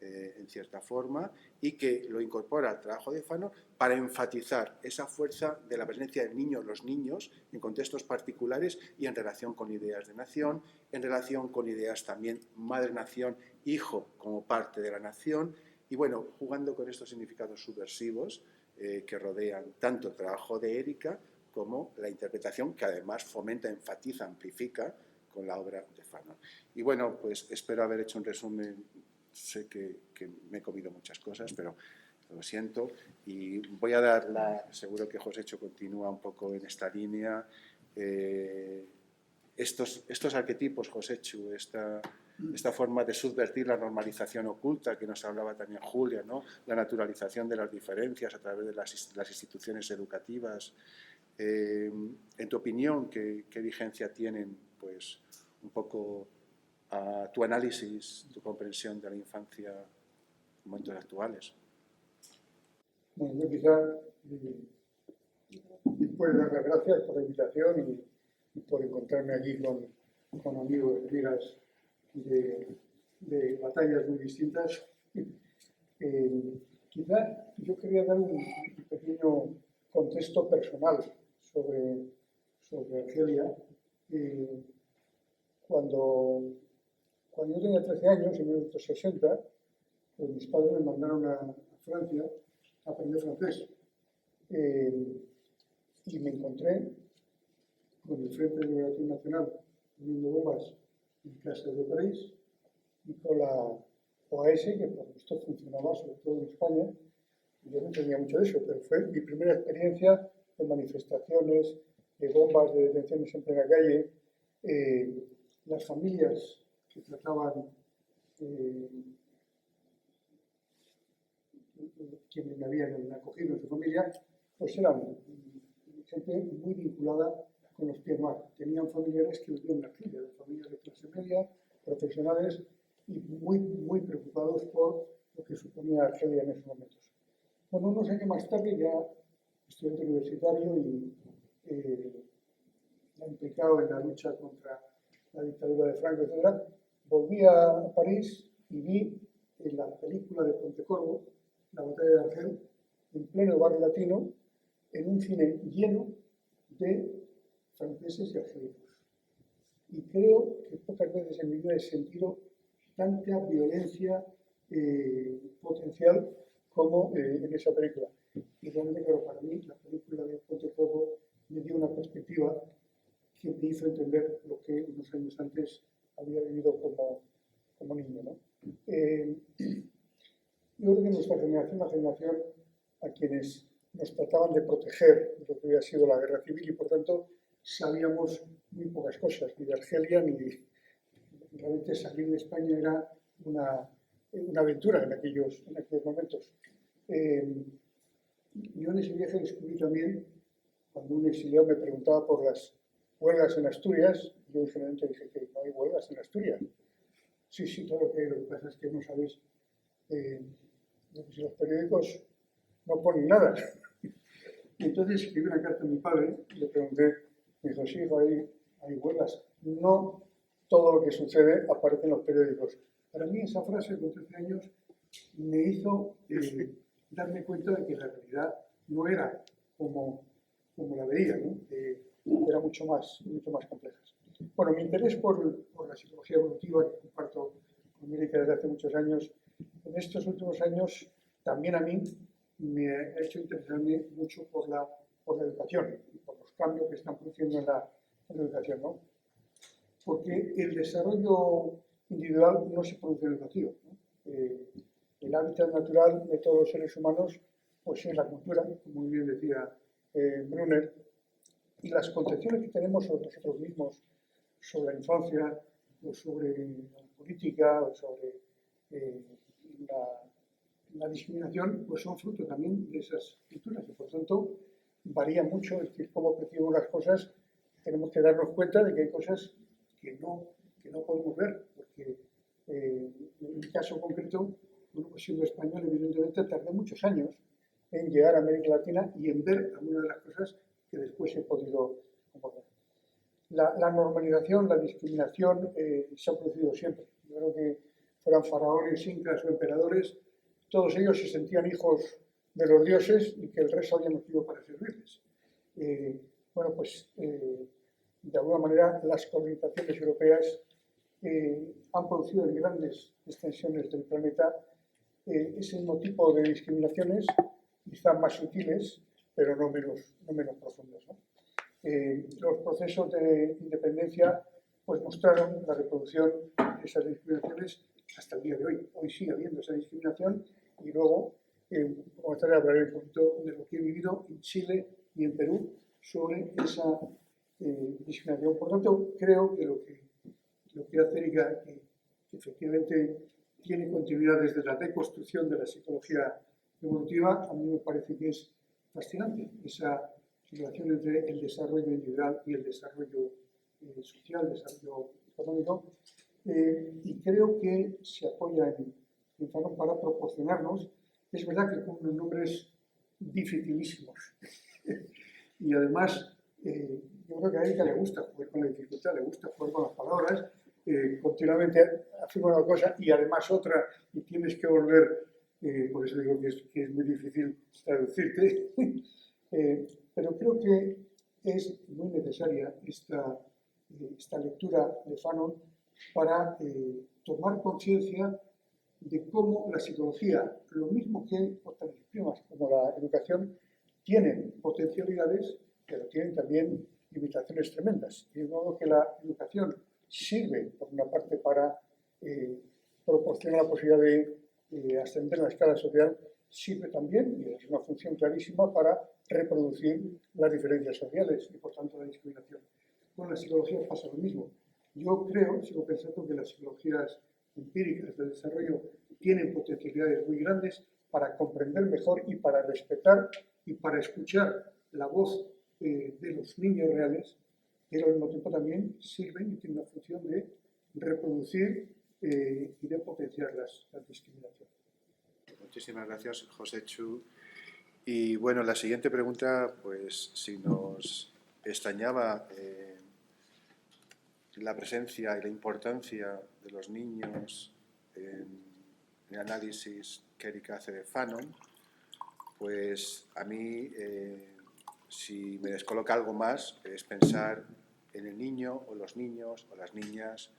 Speaker 1: en cierta forma, y que lo incorpora al trabajo de Fanon para enfatizar esa fuerza de la presencia del niño, los niños, en contextos particulares y en relación con ideas de nación, en relación con ideas también madre-nación, hijo como parte de la nación, y bueno, jugando con estos significados subversivos que rodean tanto el trabajo de Erika como la interpretación que además fomenta, enfatiza, amplifica con la obra de Fanon. Y bueno, pues espero haber hecho un resumen. Sé que me he comido muchas cosas, pero lo siento. Y voy a dar seguro que Josechu continúa un poco en esta línea. Estos arquetipos, Josechu, esta forma de subvertir la normalización oculta que nos hablaba también Julia, ¿no? La naturalización de las diferencias a través de las instituciones educativas. En tu opinión, ¿qué vigencia tienen, pues, un poco a tu análisis, tu comprensión de la infancia en momentos actuales?
Speaker 5: Bueno, yo quizás después dar las gracias por la invitación y por encontrarme aquí con amigos y amigas de batallas muy distintas. Quizá yo quería dar un pequeño contexto personal sobre Argelia. Cuando yo tenía 13 años, en 1960, pues mis padres me mandaron a Francia a aprender francés. Y me encontré con el Frente de Liberación Nacional poniendo bombas en casas de París y con la OAS, que por supuesto funcionaba sobre todo en España. Yo no entendía mucho de eso, pero fue mi primera experiencia de manifestaciones, de bombas, de detenciones en plena calle. Las familias que trataban, quienes me habían acogido en su familia, pues eran gente muy vinculada con los PMA. Tenían familiares que vivían en Argelia, familias de clase media, profesionales, y muy preocupados por lo que suponía Argelia en esos momentos. Bueno, unos años más tarde, ya estudiante universitario y implicado en la lucha contra la dictadura de Franco, etc., volví a París y vi en la película de Pontecorvo, La batalla de Argel, en pleno barrio latino, en un cine lleno de franceses y argelinos. Y creo que pocas veces en mi vida he sentido tanta violencia potencial como en esa película. Y realmente, claro, para mí, la película de Pontecorvo me dio una perspectiva que me hizo entender lo que unos años antes había vivido como niño, ¿no? Yo creo que nuestra generación, la generación a quienes nos trataban de proteger de lo que había sido la guerra civil, y por tanto sabíamos muy pocas cosas, ni de Argelia, ni realmente salir de España era una aventura en aquellos momentos. Yo en ese viaje descubrí también, cuando un exiliado me preguntaba por las huelgas en Asturias, yo ingenuamente dije que no hay huelgas en Asturias. Sí, claro que hay, lo que pasa es que no sabéis, si los periódicos no ponen nada. Y entonces escribí una carta a mi padre y le pregunté, me dijo, sí, hijo, hay huelgas. No todo lo que sucede aparece en los periódicos. Para mí esa frase con 13 años me hizo darme cuenta de que la realidad no era como la veía, ¿no? Era mucho más compleja. Bueno, mi interés por la psicología evolutiva, que comparto con Erika desde hace muchos años, en estos últimos años también a mí me ha hecho interesarme mucho por la educación y por los cambios que están produciendo en la educación, ¿no? Porque el desarrollo individual no se produce en el vacío, ¿no? El hábitat natural de todos los seres humanos pues es la cultura, como muy bien decía Brunner, y las concepciones que tenemos sobre nosotros mismos, sobre la infancia, o sobre la política, o sobre la discriminación, pues son fruto también de esas culturas, y por tanto varía mucho, es decir, cómo percibimos las cosas. Tenemos que darnos cuenta de que hay cosas que no podemos ver, porque en mi caso concreto, bueno, pues siendo español, evidentemente tardé muchos años en llegar a América Latina y en ver algunas de las cosas que después he podido abordar. La normalización, la discriminación se ha producido siempre. Yo creo que fueran faraones, incas o emperadores, todos ellos se sentían hijos de los dioses y que el resto había nacido para servirles. Bueno, pues de alguna manera las colonizaciones europeas han producido en grandes extensiones del planeta ese mismo tipo de discriminaciones, quizá más sutiles, pero no menos profundas, ¿no? Los procesos de independencia pues mostraron la reproducción de esas discriminaciones hasta el día de hoy. Hoy sigue habiendo esa discriminación y luego más tarde hablaré un poquito de lo que he vivido en Chile y en Perú sobre esa discriminación. Por tanto, creo que lo que hace Erika, que efectivamente tiene continuidad desde la deconstrucción de la psicología evolutiva, a mí me parece que es fascinante esa relación entre el desarrollo individual y el desarrollo social, el desarrollo económico, y creo que se apoya en Fanon para proporcionarnos. Es verdad que con unos nombres dificilísimos y además yo creo que a Erika le gusta jugar con la dificultad, le gusta jugar con las palabras continuamente afirma una cosa y además otra y tienes que volver, por eso digo que es muy difícil traducirte, pero creo que es muy necesaria esta lectura de Fanon para tomar conciencia de cómo la psicología, lo mismo que otras disciplinas como la educación, tienen potencialidades, pero tienen también limitaciones tremendas. Y de modo que la educación sirve, por una parte, para proporcionar la posibilidad de ascender en la escala social, sirve también, y es una función clarísima, para reproducir las diferencias sociales y, por tanto, la discriminación. Con la psicología pasa lo mismo. Yo sigo pensando que las psicologías empíricas del desarrollo tienen potencialidades muy grandes para comprender mejor y para respetar y para escuchar la voz de los niños reales, pero al mismo tiempo también sirven y tienen la función de reproducir y de potenciar las discriminaciones.
Speaker 1: Muchísimas gracias, José Chu. Y bueno, la siguiente pregunta, pues si nos extrañaba la presencia y la importancia de los niños en el análisis que Erika hace de Fanon, pues a mí, si me descoloca algo más, es pensar en el niño o los niños o las niñas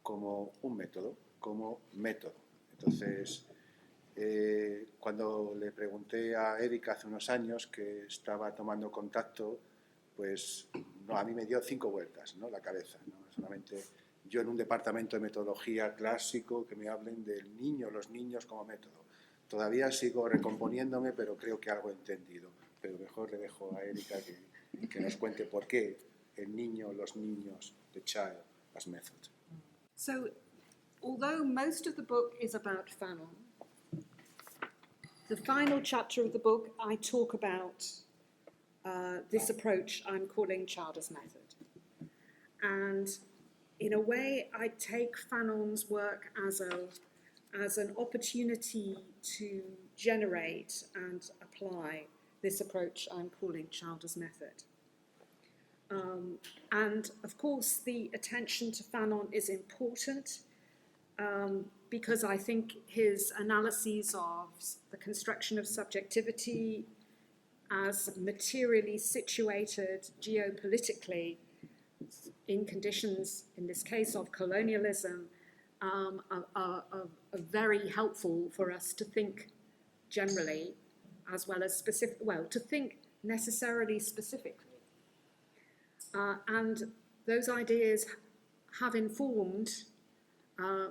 Speaker 1: como un método, Entonces, cuando le pregunté a Erika hace unos años que estaba tomando contacto, pues no, a mí me dio 5 vueltas, ¿no?, la cabeza, ¿no? Solamente yo en un departamento de metodología clásico que me hablen del niño, los niños como método. Todavía sigo recomponiéndome, pero creo que algo he entendido. Pero mejor le dejo a Erika que nos cuente por qué el niño, los niños, the child as method.
Speaker 2: So, although most of the book is about Fanon, the final chapter of the book, I talk about this approach I'm calling child as method. And in a way, I take Fanon's work as an opportunity to generate and apply this approach I'm calling child as method. And of course, the attention to Fanon is important because I think his analyses of the construction of subjectivity as materially situated geopolitically in conditions, in this case, of colonialism, are very helpful for us to think generally as well as to think necessarily specifically. And those ideas have informed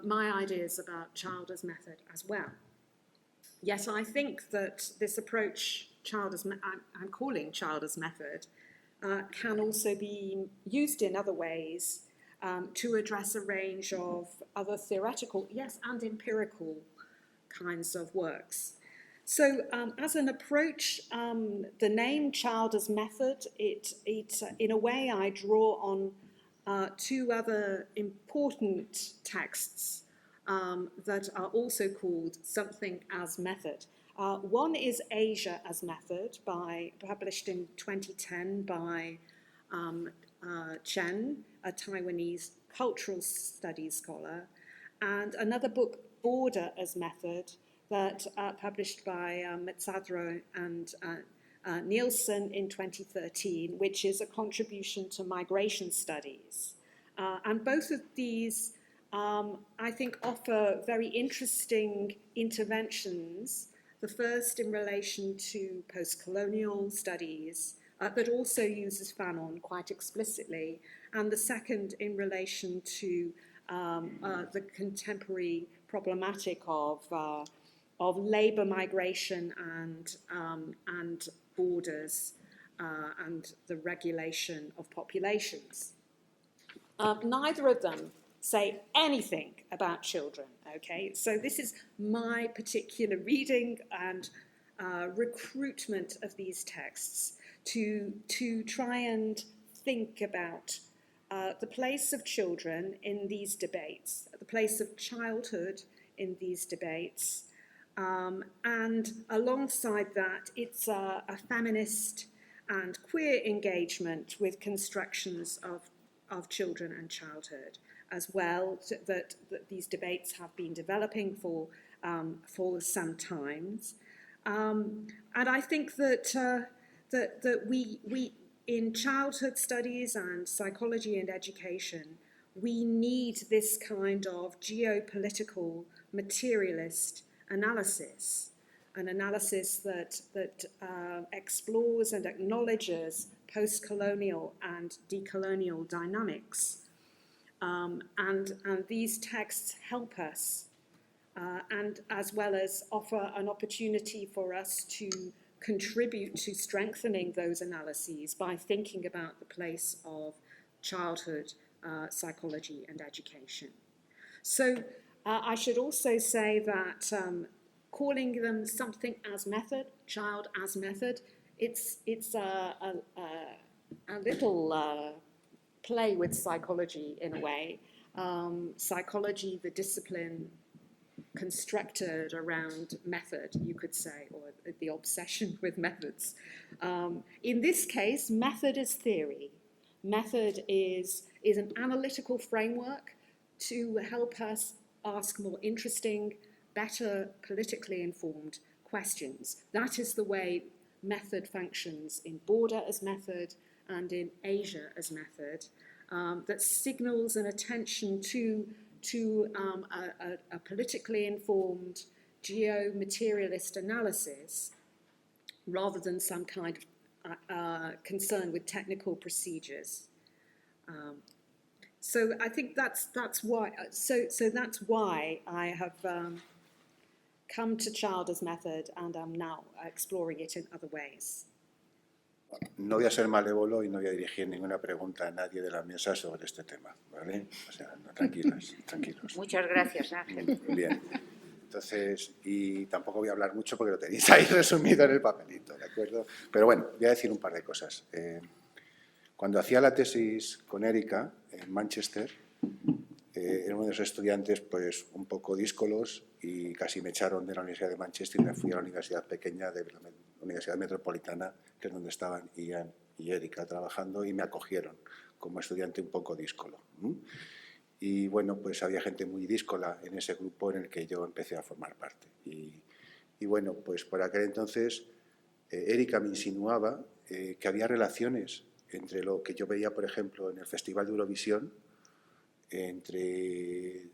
Speaker 2: my ideas about child as method as well. Yet I think that this approach, I'm calling child as method, can also be used in other ways to address a range of other theoretical, yes, and empirical kinds of works. So as an approach, the name child as method, it in a way I draw on 2 other important texts that are also called something as method. One is Asia as Method, published in 2010 by Chen, a Taiwanese cultural studies scholar, and another book, Border as Method, that published by Metsadro and Nielsen in 2013, which is a contribution to migration studies. And both of these, I think, offer very interesting interventions. The first in relation to post-colonial studies, but also uses Fanon quite explicitly, and the second in relation to the contemporary problematic of labour migration and borders and the regulation of populations. Neither of them say anything about children, okay? So this is my particular reading and recruitment of these texts to try and think about the place of children in these debates, the place of childhood in these debates, and alongside that, it's a feminist and queer engagement with constructions of children and childhood. as well, that these debates have been developing for some time. And I think that we in childhood studies and psychology and education, we need this kind of geopolitical materialist analysis, an analysis that explores and acknowledges post-colonial and decolonial dynamics. And these texts help us, and as well as offer an opportunity for us to contribute to strengthening those analyses by thinking about the place of childhood psychology and education. So I should also say that calling them something as method, child as method, it's a little play with psychology in a way. Psychology, the discipline constructed around method, you could say, or the obsession with methods. In this case, method is theory. Method is an analytical framework to help us ask more interesting, better politically informed questions. That is the way method functions in Border as method and in Asia as method, that signals an attention to a politically informed geo-materialist analysis rather than some kind of concern with technical procedures. So I think that's why. So that's why I have come to child as method, and I'm now exploring it in other ways.
Speaker 1: No voy a ser malévolo y no voy a dirigir ninguna pregunta a nadie de la mesa sobre este tema, ¿vale? O sea, no, tranquilas, tranquilos.
Speaker 4: Muchas gracias, Ángel.
Speaker 1: Bien. Entonces, y tampoco voy a hablar mucho porque lo tenéis ahí resumido en el papelito, ¿de acuerdo? Pero bueno, voy a decir un par de cosas. Cuando hacía la tesis con Erika en Manchester, era uno de los estudiantes pues un poco díscolos y casi me echaron de la Universidad de Manchester y me fui a la universidad pequeña de la Universidad Metropolitana, que es donde estaban Ian y Erika trabajando, y me acogieron como estudiante un poco díscolo. Y bueno, pues había gente muy díscola en ese grupo en el que yo empecé a formar parte. Y bueno, pues por aquel entonces Erika me insinuaba que había relaciones entre lo que yo veía, por ejemplo, en el Festival de Eurovisión, entre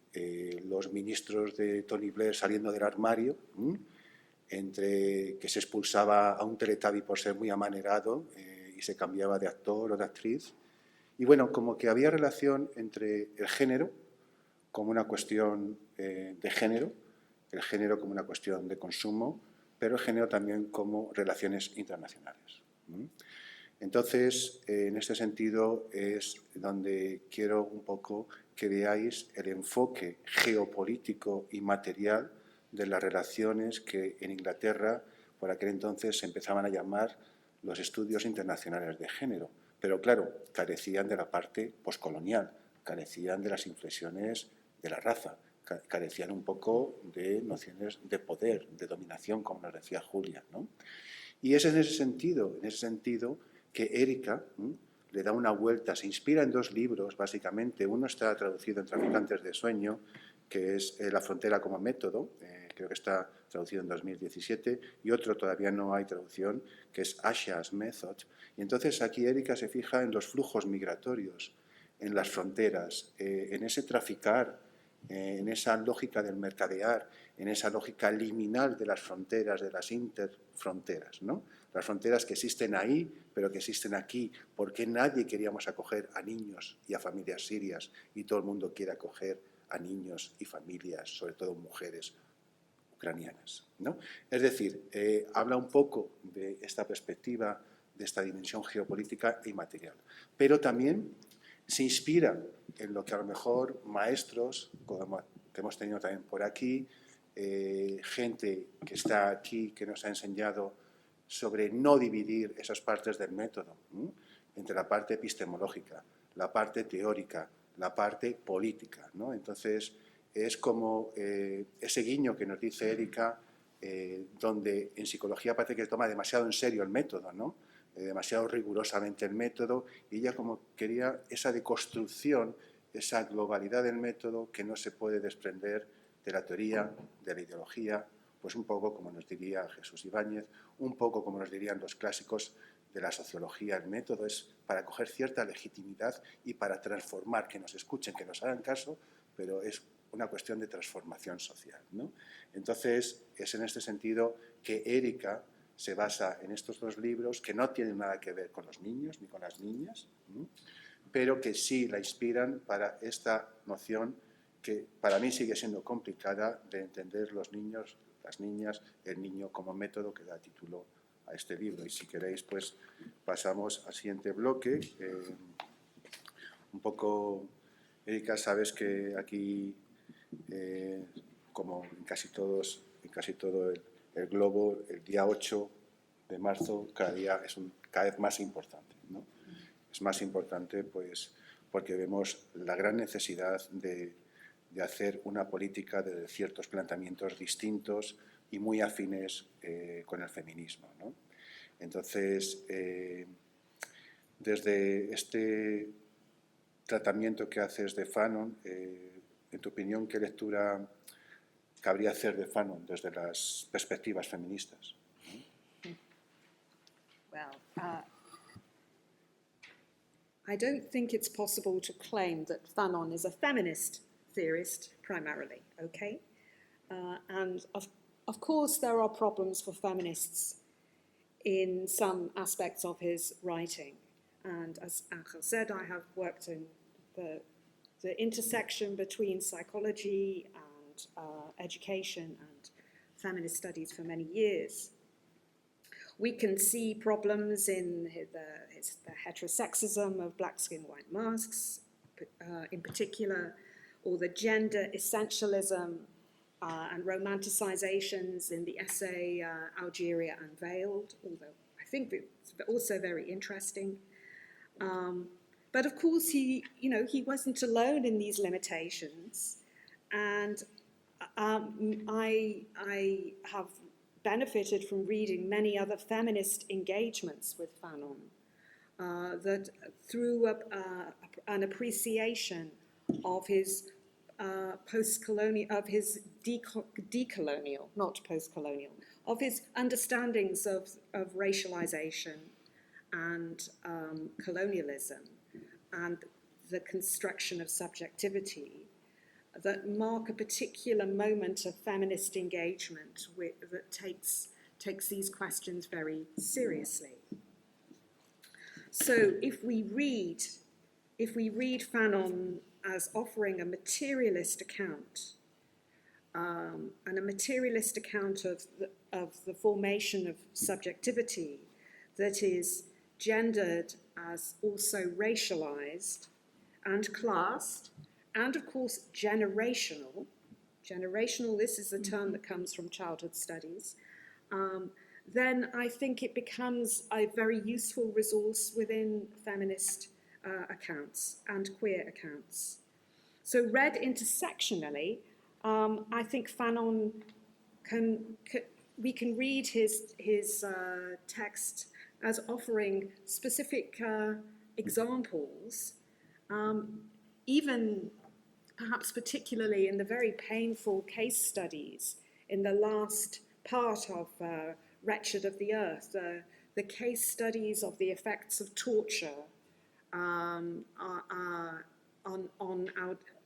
Speaker 1: los ministros de Tony Blair saliendo del armario, entre que se expulsaba a un Teletubby por ser muy amanerado y se cambiaba de actor o de actriz. Y bueno, como que había relación entre el género como una cuestión de género, el género como una cuestión de consumo, pero el género también como relaciones internacionales. Entonces, en este sentido es donde quiero un poco que veáis el enfoque geopolítico y material de las relaciones que en Inglaterra por aquel entonces se empezaban a llamar los estudios internacionales de género. Pero claro, carecían de la parte poscolonial, carecían de las inflexiones de la raza, carecían un poco de nociones de poder, de dominación, como nos decía Julia, ¿no? Y es en ese sentido que Erika le da una vuelta, se inspira en dos libros, básicamente. Uno está traducido en Traficantes de Sueño, que es La frontera como método, creo que está traducido en 2017, y otro todavía no hay traducción, que es Asha's Method. Y entonces aquí Erika se fija en los flujos migratorios, en las fronteras, en ese traficar, en esa lógica del mercadear, en esa lógica liminal de las fronteras, de las interfronteras, ¿no? Las fronteras que existen ahí, pero que existen aquí, porque nadie queríamos acoger a niños y a familias sirias y todo el mundo quiere acoger a niños y familias, sobre todo mujeres ucranianas, ¿no? Es decir, habla un poco de esta perspectiva, de esta dimensión geopolítica y material, pero también se inspira en lo que a lo mejor maestros, que hemos tenido también por aquí, gente que está aquí, que nos ha enseñado sobre no dividir esas partes del método, entre la parte epistemológica, la parte teórica, la parte política, ¿no? Entonces, es como ese guiño que nos dice Erika, donde en psicología parece que toma demasiado en serio el método, ¿no? Demasiado rigurosamente el método, y ella como quería esa deconstrucción esa globalidad del método que no se puede desprender de la teoría, de la ideología, pues un poco como nos diría Jesús Ibáñez, un poco como nos dirían los clásicos de la sociología. El método es para coger cierta legitimidad y para transformar, que nos escuchen, que nos hagan caso, pero es una cuestión de transformación social, ¿no? Entonces, es en este sentido que Erika se basa en estos dos libros que no tienen nada que ver con los niños ni con las niñas, ¿no? Pero que sí la inspiran para esta noción que para mí sigue siendo complicada de entender los niños, las niñas, el niño como método que da título a este libro. Y si queréis, pues pasamos al siguiente bloque. Un poco, Erika, sabes que aquí, como en casi todo el globo, el día 8 de marzo cada día es cada vez más importante, ¿no? Es más importante pues, porque vemos la gran necesidad de hacer una política de ciertos planteamientos distintos y muy afines con el feminismo, ¿no? Entonces, desde este tratamiento que haces de Fanon, en tu opinión, ¿qué lectura cabría hacer de Fanon desde las perspectivas feministas?
Speaker 2: Well, I don't think it's possible to claim that Fanon is a feminist theorist primarily, okay? And of course there are problems for feminists in some aspects of his writing. And as Angel said, I have worked in the intersection between psychology and education and feminist studies for many years. We can see problems in the heterosexism of black skin, white masks, in particular, or the gender essentialism and romanticizations in the essay Algeria Unveiled, although I think it's also very interesting. But of course, he wasn't alone in these limitations, and I have benefited from reading many other feminist engagements with Fanon that through an appreciation of his post-colonial, of his decolonial, not post-colonial, of his understandings of racialization and colonialism and the construction of subjectivity that mark a particular moment of feminist engagement that takes these questions very seriously. So if we read Fanon as offering a materialist account, and a materialist account of the formation of subjectivity that is gendered as also racialized and classed, and of course generational, this is a term that comes from childhood studies, then I think it becomes a very useful resource within feminist accounts and queer accounts. So read intersectionally, I think Fanon we can read his text as offering specific examples, even perhaps particularly in the very painful case studies in the last part of Wretched of the Earth, the case studies of the effects of torture on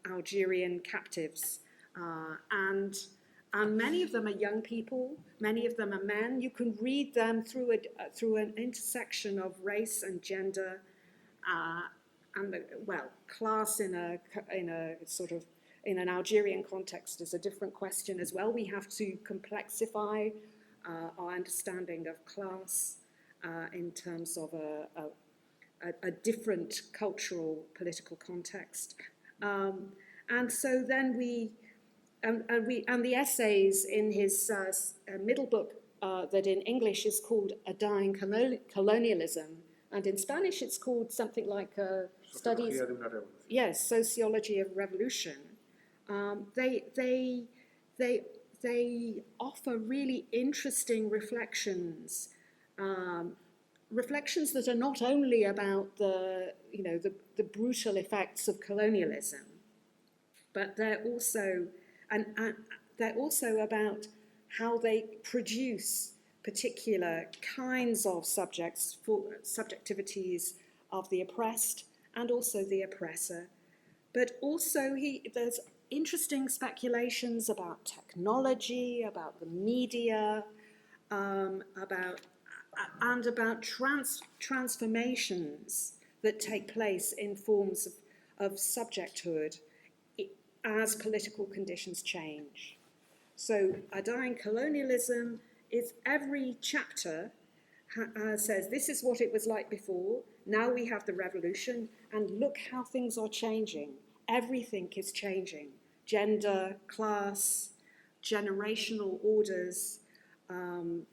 Speaker 2: Algerian captives, and many of them are young people, many of them are men. You can read them through an intersection of race and gender, and class in an Algerian context is a different question as well. We have to complexify our understanding of class in terms of a different cultural, political context. And so then and the essays in his middle book that in English is called A Dying Colonialism, and in Spanish it's called something like Studies. Yes, Sociology of Revolution. They offer really interesting reflections, reflections that are not only about the brutal effects of colonialism, but they're also about how they produce particular kinds of subjectivities of the oppressed and also the oppressor. But also there's interesting speculations about technology, about the media, about transformations that take place in forms of subjecthood as political conditions change. So A Dying Colonialism is every chapter says this is what it was like before, now we have the revolution, and look how things are changing. Everything is changing. Gender, class, generational orders, and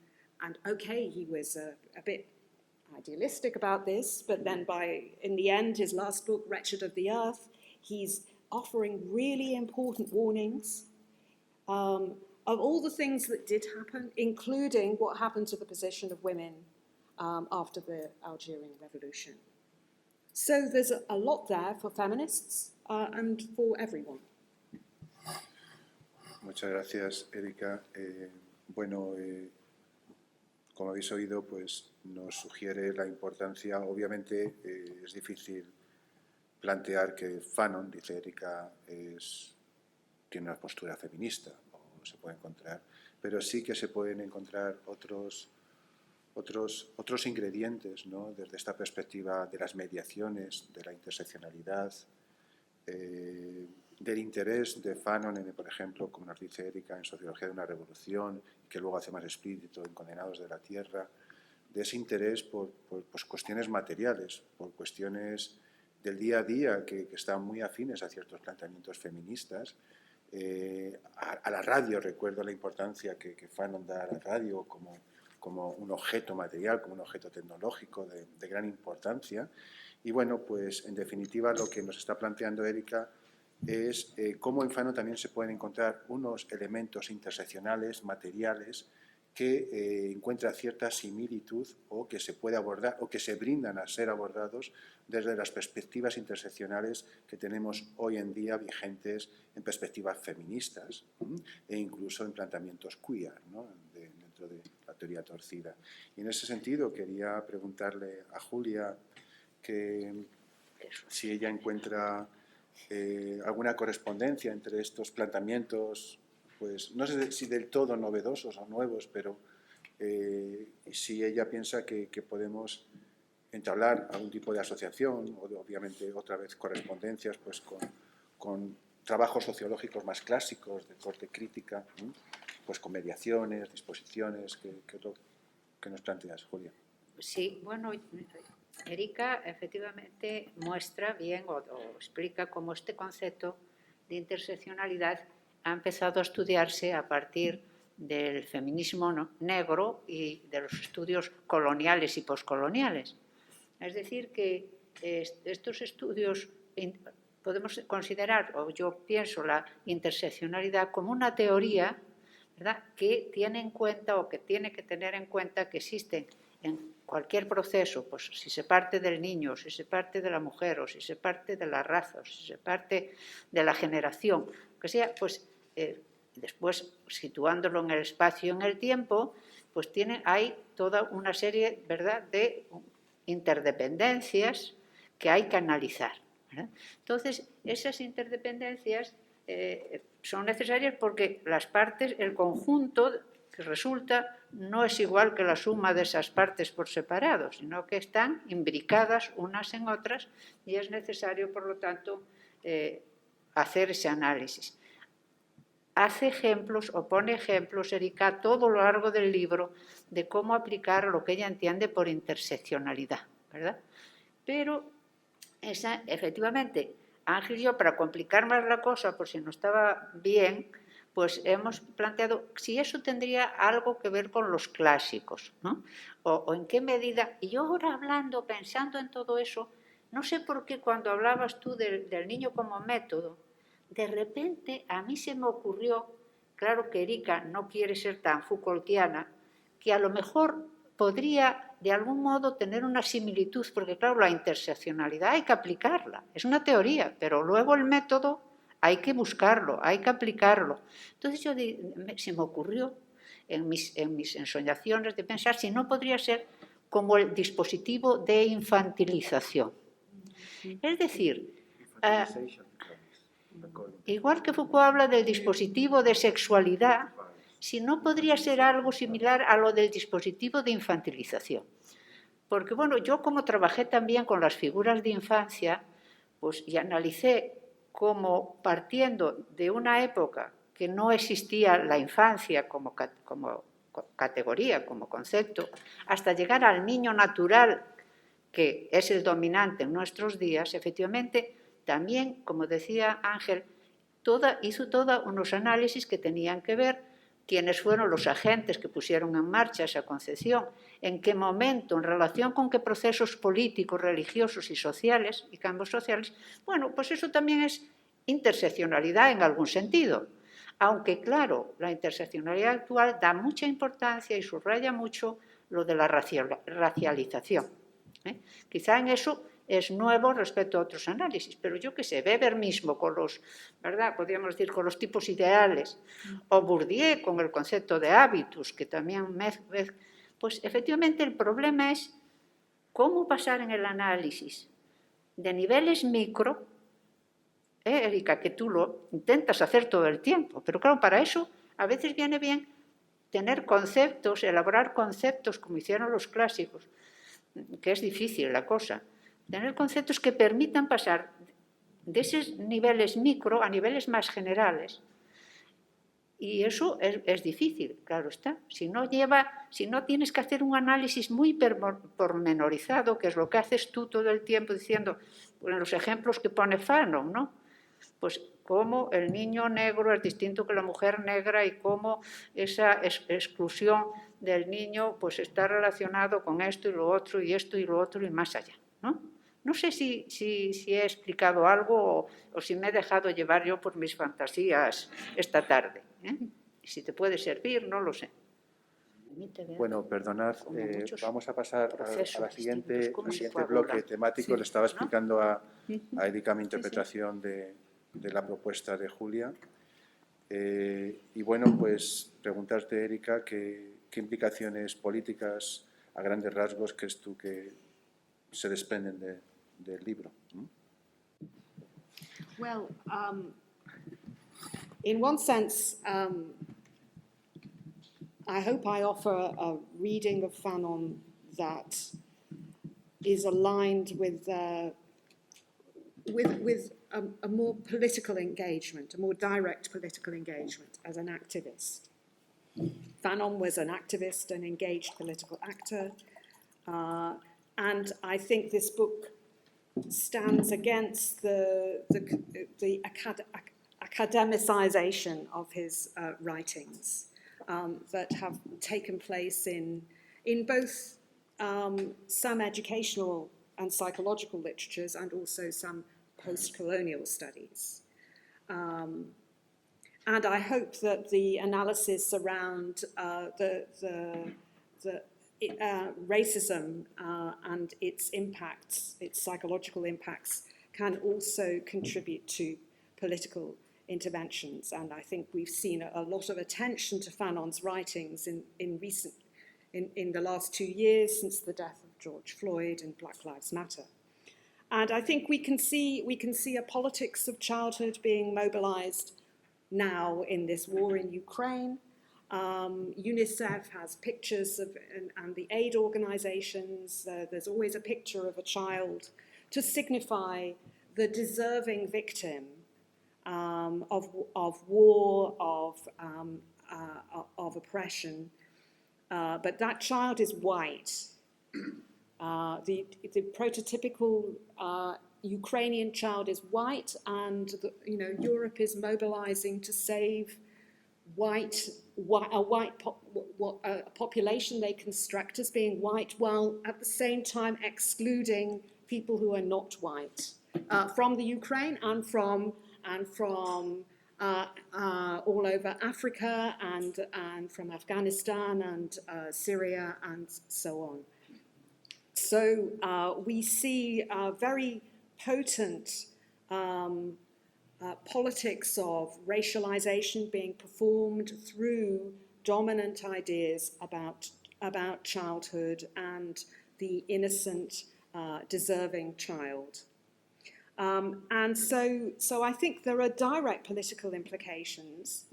Speaker 2: okay, he was a bit idealistic about this, but then in the end, his last book, Wretched of the Earth, he's offering really important warnings of all the things that did happen, including what happened to the position of women after the Algerian Revolution. So there's a lot there for feminists and for everyone.
Speaker 1: Muchas gracias, Erika. Como habéis oído, pues nos sugiere la importancia. Obviamente es difícil plantear que Fanon, dice Erika, tiene una postura feminista, o se puede encontrar, pero sí que se pueden encontrar otros ingredientes, ¿no? Desde esta perspectiva de las mediaciones, de la interseccionalidad, del interés de Fanon, por ejemplo, como nos dice Erika, en Sociología de una Revolución, que luego hace más explícito en Condenados de la Tierra, de ese interés por pues, cuestiones materiales, por cuestiones del día a día que están muy afines a ciertos planteamientos feministas. A la radio, recuerdo la importancia que Fanon da a la radio como un objeto material, como un objeto tecnológico de gran importancia. Y bueno, pues en definitiva lo que nos está planteando Erika es cómo en Fanon también se pueden encontrar unos elementos interseccionales, materiales, que encuentran cierta similitud o que se puede abordar o que se brindan a ser abordados desde las perspectivas interseccionales que tenemos hoy en día vigentes en perspectivas feministas e incluso en planteamientos queer, ¿no? Dentro de la teoría torcida. Y en ese sentido quería preguntarle a Julia que si ella encuentra alguna correspondencia entre estos planteamientos, pues no sé si del todo novedosos o nuevos, pero si ella piensa que podemos entablar algún tipo de asociación o obviamente otra vez correspondencias pues con trabajos sociológicos más clásicos de corte crítica, pues con mediaciones, disposiciones, ¿qué nos planteas, Julia?
Speaker 4: Sí, bueno, Erika efectivamente muestra bien o explica cómo este concepto de interseccionalidad ha empezado a estudiarse a partir del feminismo negro y de los estudios coloniales y poscoloniales. Es decir, que estos estudios podemos considerar, o yo pienso la interseccionalidad como una teoría, ¿verdad?, que tiene en cuenta o que tiene que tener en cuenta que existen en cualquier proceso, pues si se parte del niño, si se parte de la mujer, o si se parte de la raza, o si se parte de la generación, que sea, pues después situándolo en el espacio y en el tiempo, pues hay toda una serie, ¿verdad?, de interdependencias que hay que analizar, ¿verdad? Entonces, esas interdependencias son necesarias porque las partes, el conjunto que resulta, no es igual que la suma de esas partes por separado, sino que están imbricadas unas en otras y es necesario, por lo tanto, hacer ese análisis. Hace ejemplos o pone ejemplos, Erika, a todo lo largo del libro de cómo aplicar lo que ella entiende por interseccionalidad, ¿verdad? Pero efectivamente, Ángel y yo, para complicar más la cosa, por si no estaba bien, pues hemos planteado si eso tendría algo que ver con los clásicos, ¿no? O en qué medida. Y yo ahora hablando, pensando en todo eso, no sé por qué cuando hablabas tú del niño como método, de repente a mí se me ocurrió, claro que Erika no quiere ser tan Foucaultiana, que a lo mejor podría de algún modo tener una similitud, porque claro, la interseccionalidad hay que aplicarla, es una teoría, pero luego el método hay que buscarlo, hay que aplicarlo. Entonces se me ocurrió en mis ensoñaciones de pensar si no podría ser como el dispositivo de infantilización. Es decir, igual que Foucault habla del dispositivo de sexualidad, si no podría ser algo similar a lo del dispositivo de infantilización. Porque, bueno, yo como trabajé también con las figuras de infancia, pues y analicé cómo partiendo de una época que no existía la infancia como categoría, como concepto, hasta llegar al niño natural, que es el dominante en nuestros días, efectivamente, también, como decía Ángel, hizo todos unos análisis que tenían que ver quiénes fueron los agentes que pusieron en marcha esa concepción, en qué momento, en relación con qué procesos políticos, religiosos y sociales, y cambios sociales. Bueno, pues eso también es interseccionalidad en algún sentido. Aunque, claro, la interseccionalidad actual da mucha importancia y subraya mucho lo de la racialización. Quizá en eso es nuevo respecto a otros análisis, pero yo qué sé, Weber mismo con los, ¿verdad? Podríamos decir con los tipos ideales, o Bourdieu con el concepto de hábitus, que también pues efectivamente el problema es cómo pasar en el análisis de niveles micro, Erika, que tú lo intentas hacer todo el tiempo, pero claro, para eso a veces viene bien tener conceptos, elaborar conceptos como hicieron los clásicos, que es difícil la cosa, tener conceptos que permitan pasar de esos niveles micro a niveles más generales. Y eso es difícil, claro está. Si no tienes que hacer un análisis muy pormenorizado, que es lo que haces tú todo el tiempo diciendo, bueno, los ejemplos que pone Fanon, ¿no? Pues cómo el niño negro es distinto que la mujer negra y cómo esa exclusión del niño pues está relacionado con esto y lo otro y esto y lo otro y más allá, ¿no? No sé si he explicado algo o si me he dejado llevar yo por mis fantasías esta tarde, ¿eh? Si te puede servir, no lo sé.
Speaker 1: Bueno, perdonad, vamos a pasar a la siguiente bloque temático. Sí, le estaba explicando a Erika mi interpretación de la propuesta de Julia. Y bueno, pues preguntarte, Erika, ¿qué implicaciones políticas a grandes rasgos crees tú que se desprenden del libro?
Speaker 2: Well, in one sense, I hope I offer a reading of Fanon that is aligned with a more political engagement, a more direct political engagement as an activist. Fanon was an activist, an engaged political actor, and I think this book stands against the academicization of his writings that have taken place in both some educational and psychological literatures and also some post-colonial studies. And I hope that the analysis around the racism and its impacts, its psychological impacts, can also contribute to political interventions. And I think we've seen a lot of attention to Fanon's writings in the last 2 years since the death of George Floyd and Black Lives Matter. And I think we can see a politics of childhood being mobilized now in this war in Ukraine. UNICEF has pictures of, and the aid organizations, there's always a picture of a child to signify the deserving victim of war, of oppression. But that child is white. The prototypical Ukrainian child is white, and Europe is mobilizing to save a population they construct as being white, while at the same time excluding people who are not white from the Ukraine and from all over Africa and from Afghanistan and Syria and so on. So we see very potent politics of racialization being performed through dominant ideas about childhood and the innocent, deserving child. And so I think there are direct political implications,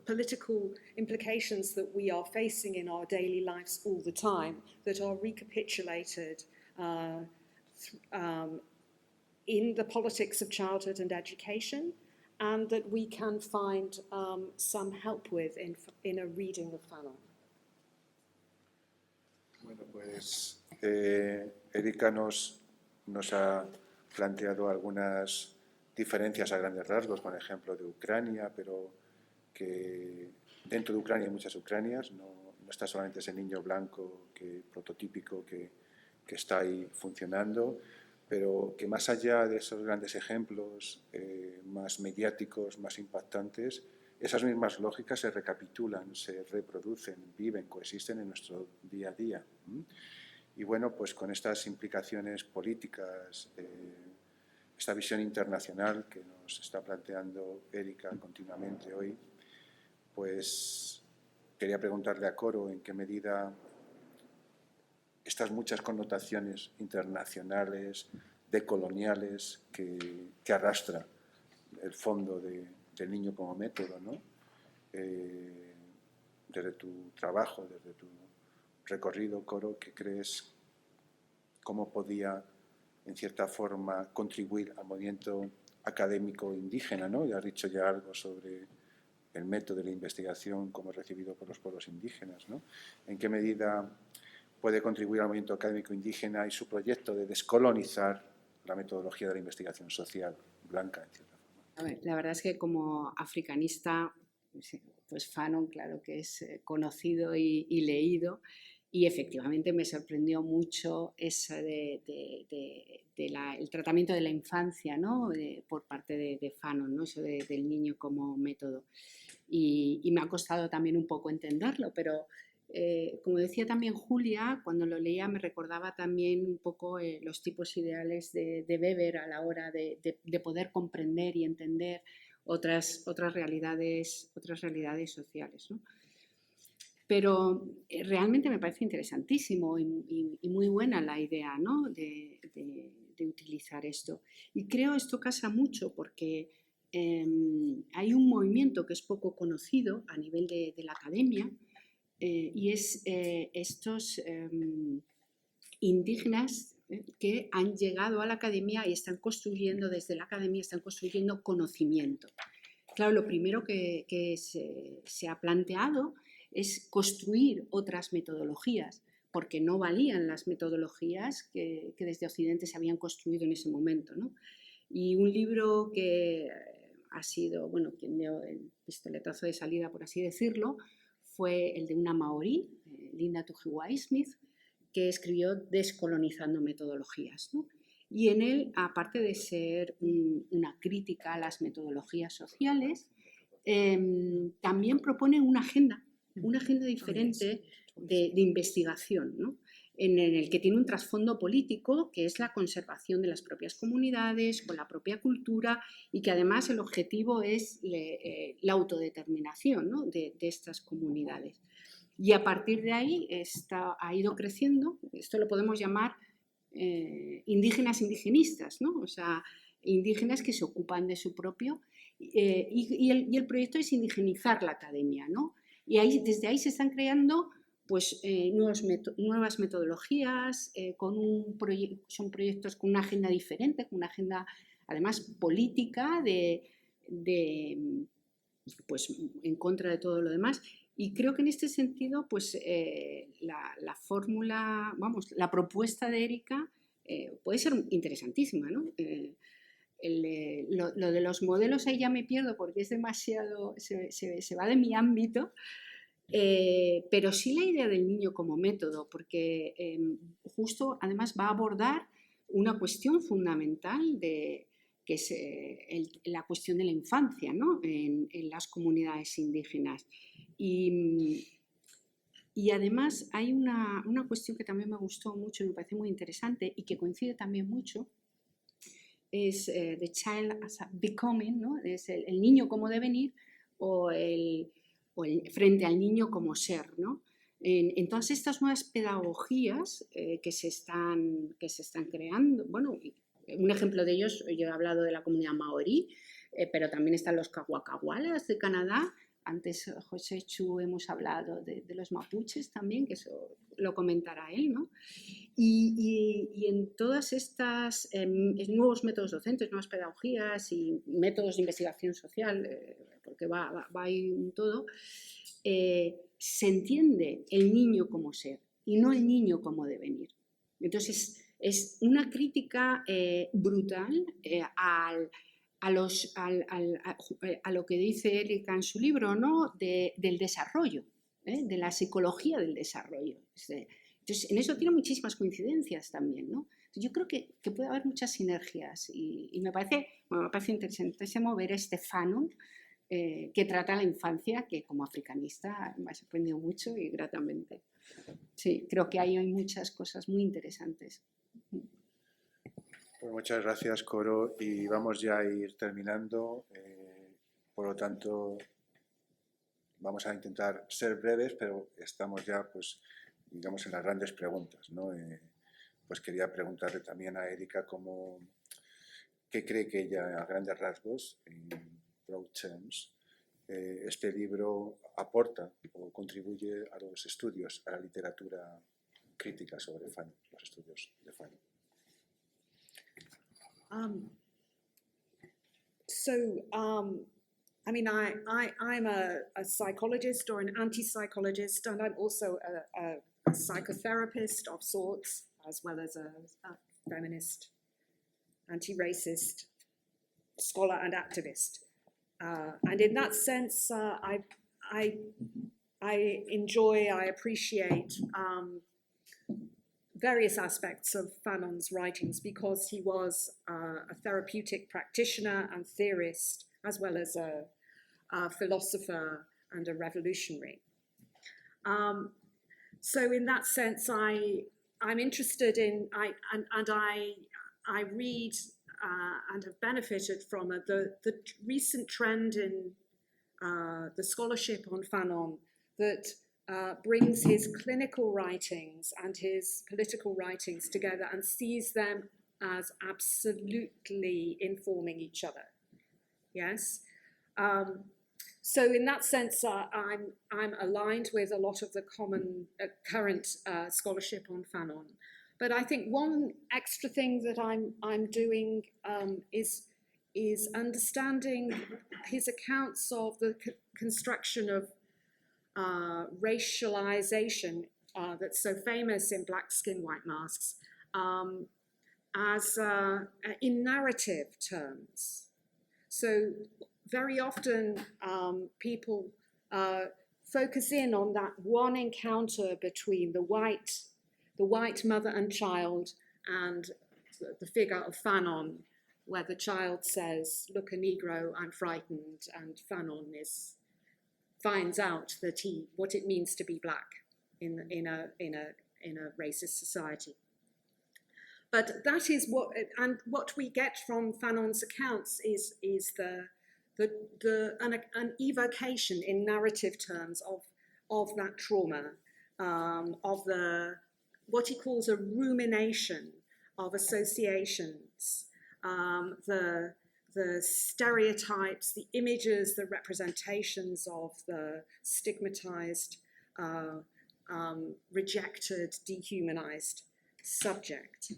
Speaker 2: political implications that we are facing in our daily lives all the time that are recapitulated in the politics of childhood and education, and that we can find some help with in a reading of Fanon.
Speaker 1: Bueno, pues Erika nos ha planteado algunas diferencias a grandes rasgos, con ejemplo de Ucrania, pero que dentro de Ucrania hay muchas Ucranias, no está solamente ese niño blanco prototípico que está ahí funcionando, pero que más allá de esos grandes ejemplos más mediáticos, más impactantes, esas mismas lógicas se recapitulan, se reproducen, viven, coexisten en nuestro día a día. Y bueno, pues con estas implicaciones políticas, esta visión internacional que nos está planteando Erika continuamente hoy, pues quería preguntarle a Coro en qué medida estas muchas connotaciones internacionales, decoloniales que arrastra el fondo del niño como método, ¿no? Desde tu trabajo, desde tu recorrido, Coro, ¿qué crees? ¿Cómo podía, en cierta forma, contribuir al movimiento académico indígena, ¿no? Ya has dicho ya algo sobre el método de la investigación como recibido por los pueblos indígenas, ¿no? ¿En qué medida puede contribuir al movimiento académico indígena y su proyecto de descolonizar la metodología de la investigación social blanca, en cierta forma?
Speaker 3: A ver, la verdad es que como africanista, pues Fanon, claro que es conocido y leído, y efectivamente me sorprendió mucho eso el tratamiento de la infancia, ¿no? Por parte de Fanon, ¿no? Eso del niño como método. Y me ha costado también un poco entenderlo, pero como decía también Julia, cuando lo leía me recordaba también un poco los tipos ideales de Weber a la hora de poder comprender y entender otras realidades sociales, ¿no? Pero realmente me parece interesantísimo y muy buena la idea, ¿no? de utilizar esto. Y creo esto casa mucho porque hay un movimiento que es poco conocido a nivel de la academia, y es estos indígenas que han llegado a la academia y están construyendo desde la academia, están construyendo conocimiento. Claro, lo primero que se ha planteado es construir otras metodologías, porque no valían las metodologías que desde Occidente se habían construido en ese momento, ¿no? Y un libro que ha sido, bueno, quien dio el pistoletazo de salida, por así decirlo, fue el de una maorí, Linda Tujiwai-Smith, que escribió Descolonizando metodologías, ¿no? Y en él, aparte de ser una crítica a las metodologías sociales, también propone una agenda diferente de investigación, ¿no? En el que tiene un trasfondo político, que es la conservación de las propias comunidades, con la propia cultura, y que además el objetivo es la autodeterminación, ¿no? de estas comunidades. Y a partir de ahí ha ido creciendo, esto lo podemos llamar indígenas indigenistas, ¿no? O sea, indígenas que se ocupan de su propio, y el proyecto es indigenizar la academia, ¿no? Y desde ahí se están creando pues, nuevas metodologías, son proyectos con una agenda diferente, con una agenda además política pues, en contra de todo lo demás. Y creo que en este sentido pues, la fórmula, la propuesta de Erika puede ser interesantísima, ¿no? Lo de los modelos ahí ya me pierdo porque es demasiado, se va de mi ámbito, pero sí la idea del niño como método, porque justo además va a abordar una cuestión fundamental de que es la cuestión de la infancia, ¿no? en las comunidades indígenas. Y además hay una cuestión que también me gustó mucho y me parece muy interesante y que coincide también mucho, es The Child as a Becoming, ¿no? Es el niño como devenir o el frente al niño como ser, ¿no? En todas estas nuevas pedagogías que se están creando, bueno, un ejemplo de ellos, yo he hablado de la comunidad maorí, pero también están los cahuacahualas de Canadá. Antes, José Chu, hemos hablado de los mapuches también, que eso lo comentará él, ¿no? Y en todas estas nuevos métodos docentes, nuevas pedagogías y métodos de investigación social, porque va ahí un todo, se entiende el niño como ser y no el niño como devenir. Entonces, es una crítica brutal a lo que dice Erika en su libro, ¿no? Del desarrollo, de la psicología del desarrollo. Entonces, en eso tiene muchísimas coincidencias también, ¿no? Yo creo que puede haber muchas sinergias y me parece interesantísimo ver este Fanon que trata la infancia, que como africanista me ha sorprendido mucho y gratamente. Sí, creo que ahí hay muchas cosas muy interesantes.
Speaker 1: Pues muchas gracias, Coro, y vamos ya a ir terminando. Por lo tanto, vamos a intentar ser breves, pero estamos ya, pues, digamos, en las grandes preguntas, ¿no? Pues quería preguntarle también a Erika qué cree que ella, a grandes rasgos, en broad terms, este libro aporta o contribuye a los estudios, a la literatura crítica sobre Fanon, los estudios de Fanon.
Speaker 2: I mean, I'm a psychologist or an anti-psychologist, and I'm also a psychotherapist of sorts, as well as a feminist, anti-racist scholar and activist. And in that sense, I enjoy, I appreciate various aspects of Fanon's writings because he was a therapeutic practitioner and theorist, as well as a philosopher and a revolutionary. So in that sense, I'm interested in, I read and have benefited from the recent trend in the scholarship on Fanon that brings his clinical writings and his political writings together and sees them as absolutely informing each other. Yes. So in that sense, I'm aligned with a lot of the common current scholarship on Fanon. But I think one extra thing that I'm doing is understanding his accounts of the construction of racialization that's so famous in Black Skin, White Masks, as in narrative terms. So very often people focus in on that one encounter between the white mother and child and the figure of Fanon, where the child says, "Look, a Negro, I'm frightened," and Fanon finds out that what it means to be black in a racist society. But that is what we get from Fanon's accounts is an evocation in narrative terms of that trauma, of what he calls a rumination of associations, the stereotypes, the images, the representations of the stigmatized, rejected, dehumanized subject.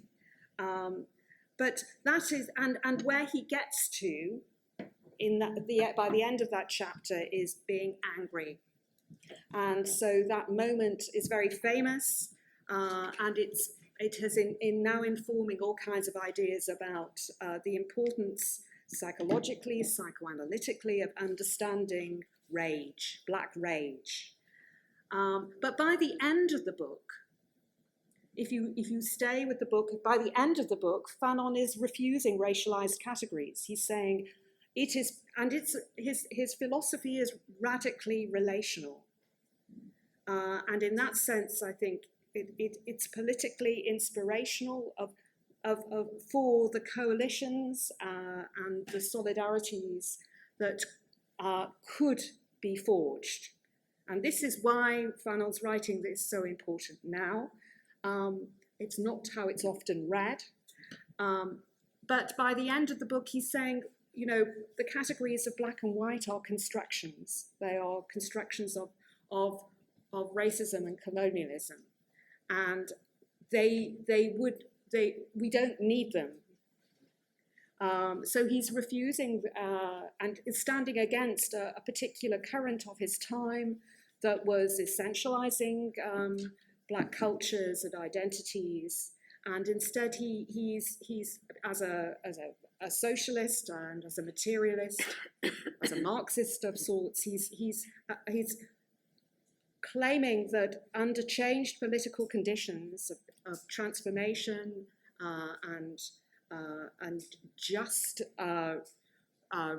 Speaker 2: But that is, and where he gets to by the end of that chapter is being angry. And so that moment is very famous, and it has now informing all kinds of ideas about the importance psychologically, psychoanalytically, of understanding rage, black rage. But by the end of the book, if you stay with the book, by the end of the book, Fanon is refusing racialized categories. He's saying it is, and his philosophy is radically relational. And in that sense, I think it's politically inspirational for the coalitions and the solidarities that could be forged. And this is why Fanon's writing is so important now. It's not how it's often read. But by the end of the book, he's saying, you know, the categories of black and white are constructions. They are constructions of racism and colonialism. And we don't need them. So he's refusing and is standing against a particular current of his time that was essentializing black cultures and identities, and instead he's as a socialist and as a materialist, as a Marxist of sorts, he's claiming that under changed political conditions of transformation and just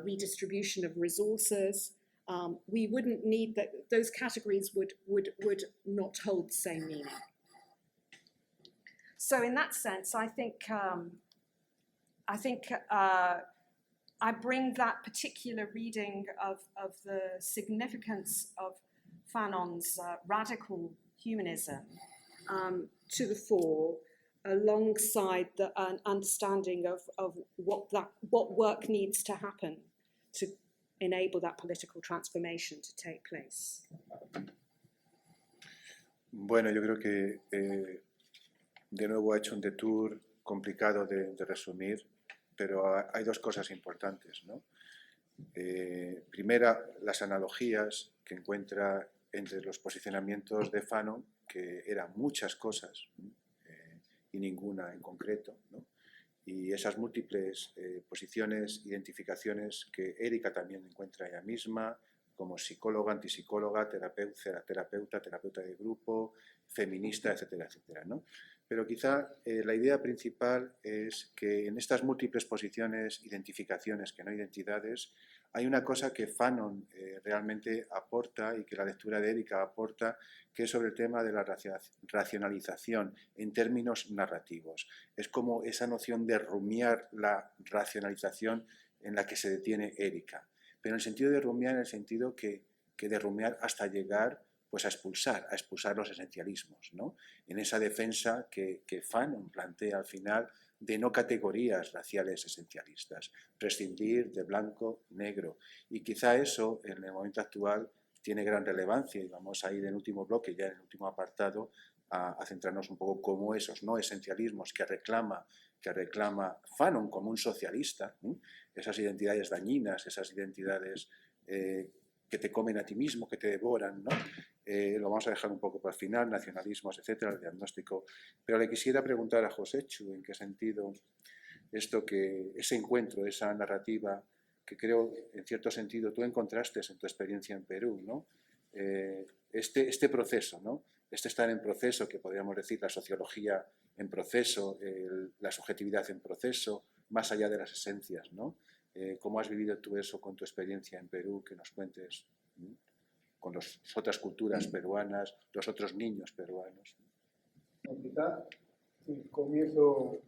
Speaker 2: redistribution of resources, we wouldn't need that. Those categories would not hold the same meaning. So in that sense, I think I bring that particular reading of the significance of Fanon's radical humanism to the fore, alongside an understanding of what work needs to happen to enable that political transformation to take place.
Speaker 1: Bueno, yo creo que de nuevo he hecho un detour complicado de resumir, pero hay dos cosas importantes, ¿no? Primera, las analogías que encuentra entre los posicionamientos de Fanon, que eran muchas cosas y ninguna en concreto, ¿no? Y esas múltiples posiciones, identificaciones que Erika también encuentra ella misma, como psicóloga, antipsicóloga, terapeuta de grupo, feminista, etcétera, etcétera, ¿no? Pero quizá la idea principal es que en estas múltiples posiciones, identificaciones, que no identidades, hay una cosa que Fanon realmente aporta y que la lectura de Erika aporta, que es sobre el tema de la racionalización en términos narrativos. Es como esa noción de rumiar la racionalización en la que se detiene Erika. Pero en el sentido de rumiar, en el sentido que de rumiar hasta llegar pues a expulsar los esencialismos, ¿no? En esa defensa que Fanon plantea al final de no categorías raciales esencialistas, prescindir de blanco, negro. Y quizá eso, en el momento actual, tiene gran relevancia, y vamos a ir en el último bloque, ya en el último apartado, a centrarnos un poco cómo esos no esencialismos que reclama Fanon como un socialista, esas identidades dañinas, esas identidades que te comen a ti mismo, que te devoran, ¿no? Lo vamos a dejar un poco para el final, nacionalismos, etcétera, el diagnóstico. Pero le quisiera preguntar a Joséchu en qué sentido ese encuentro, esa narrativa, que creo, en cierto sentido, tú encontraste en tu experiencia en Perú, ¿no? Este proceso, ¿no? Este estar en proceso, que podríamos decir la sociología en proceso, la subjetividad en proceso, más allá de las esencias, ¿no? ¿Cómo has vivido tú eso con tu experiencia en Perú? Que nos cuentes, ¿no? Con las otras culturas peruanas, los otros niños peruanos.
Speaker 5: Quizá comienzo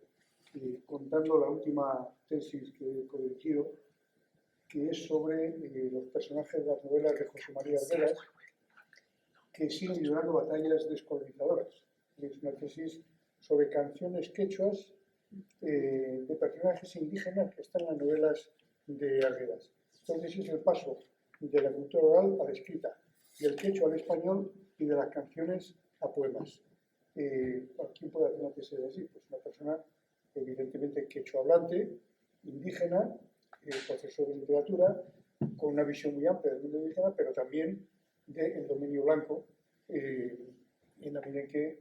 Speaker 5: contando la última tesis que he codirigido, que es sobre los personajes de las novelas de José María Arguedas, que siguen librando batallas descolonizadoras. Es una tesis sobre canciones quechuas de personajes indígenas que están en las novelas de Arguedas. Entonces es el paso de la cultura oral a la escrita, del quechua al español y de las canciones a poemas. ¿Quién puede hacer una tesis así? Pues una persona evidentemente quechua hablante, indígena, profesor de literatura, con una visión muy amplia del mundo indígena, pero también del dominio blanco, en la medida en que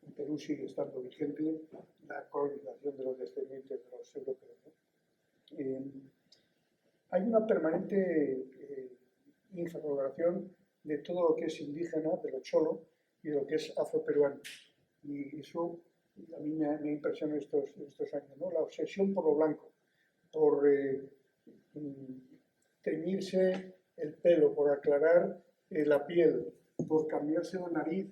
Speaker 5: en Perú sigue estando vigente la colonización de los descendientes de los europeos, ¿no? Hay una permanente infravaloración de todo lo que es indígena, de lo cholo, y de lo que es afroperuano. Y eso a mí me impresiona estos años, ¿no? La obsesión por lo blanco, por teñirse el pelo, por aclarar la piel, por cambiarse la nariz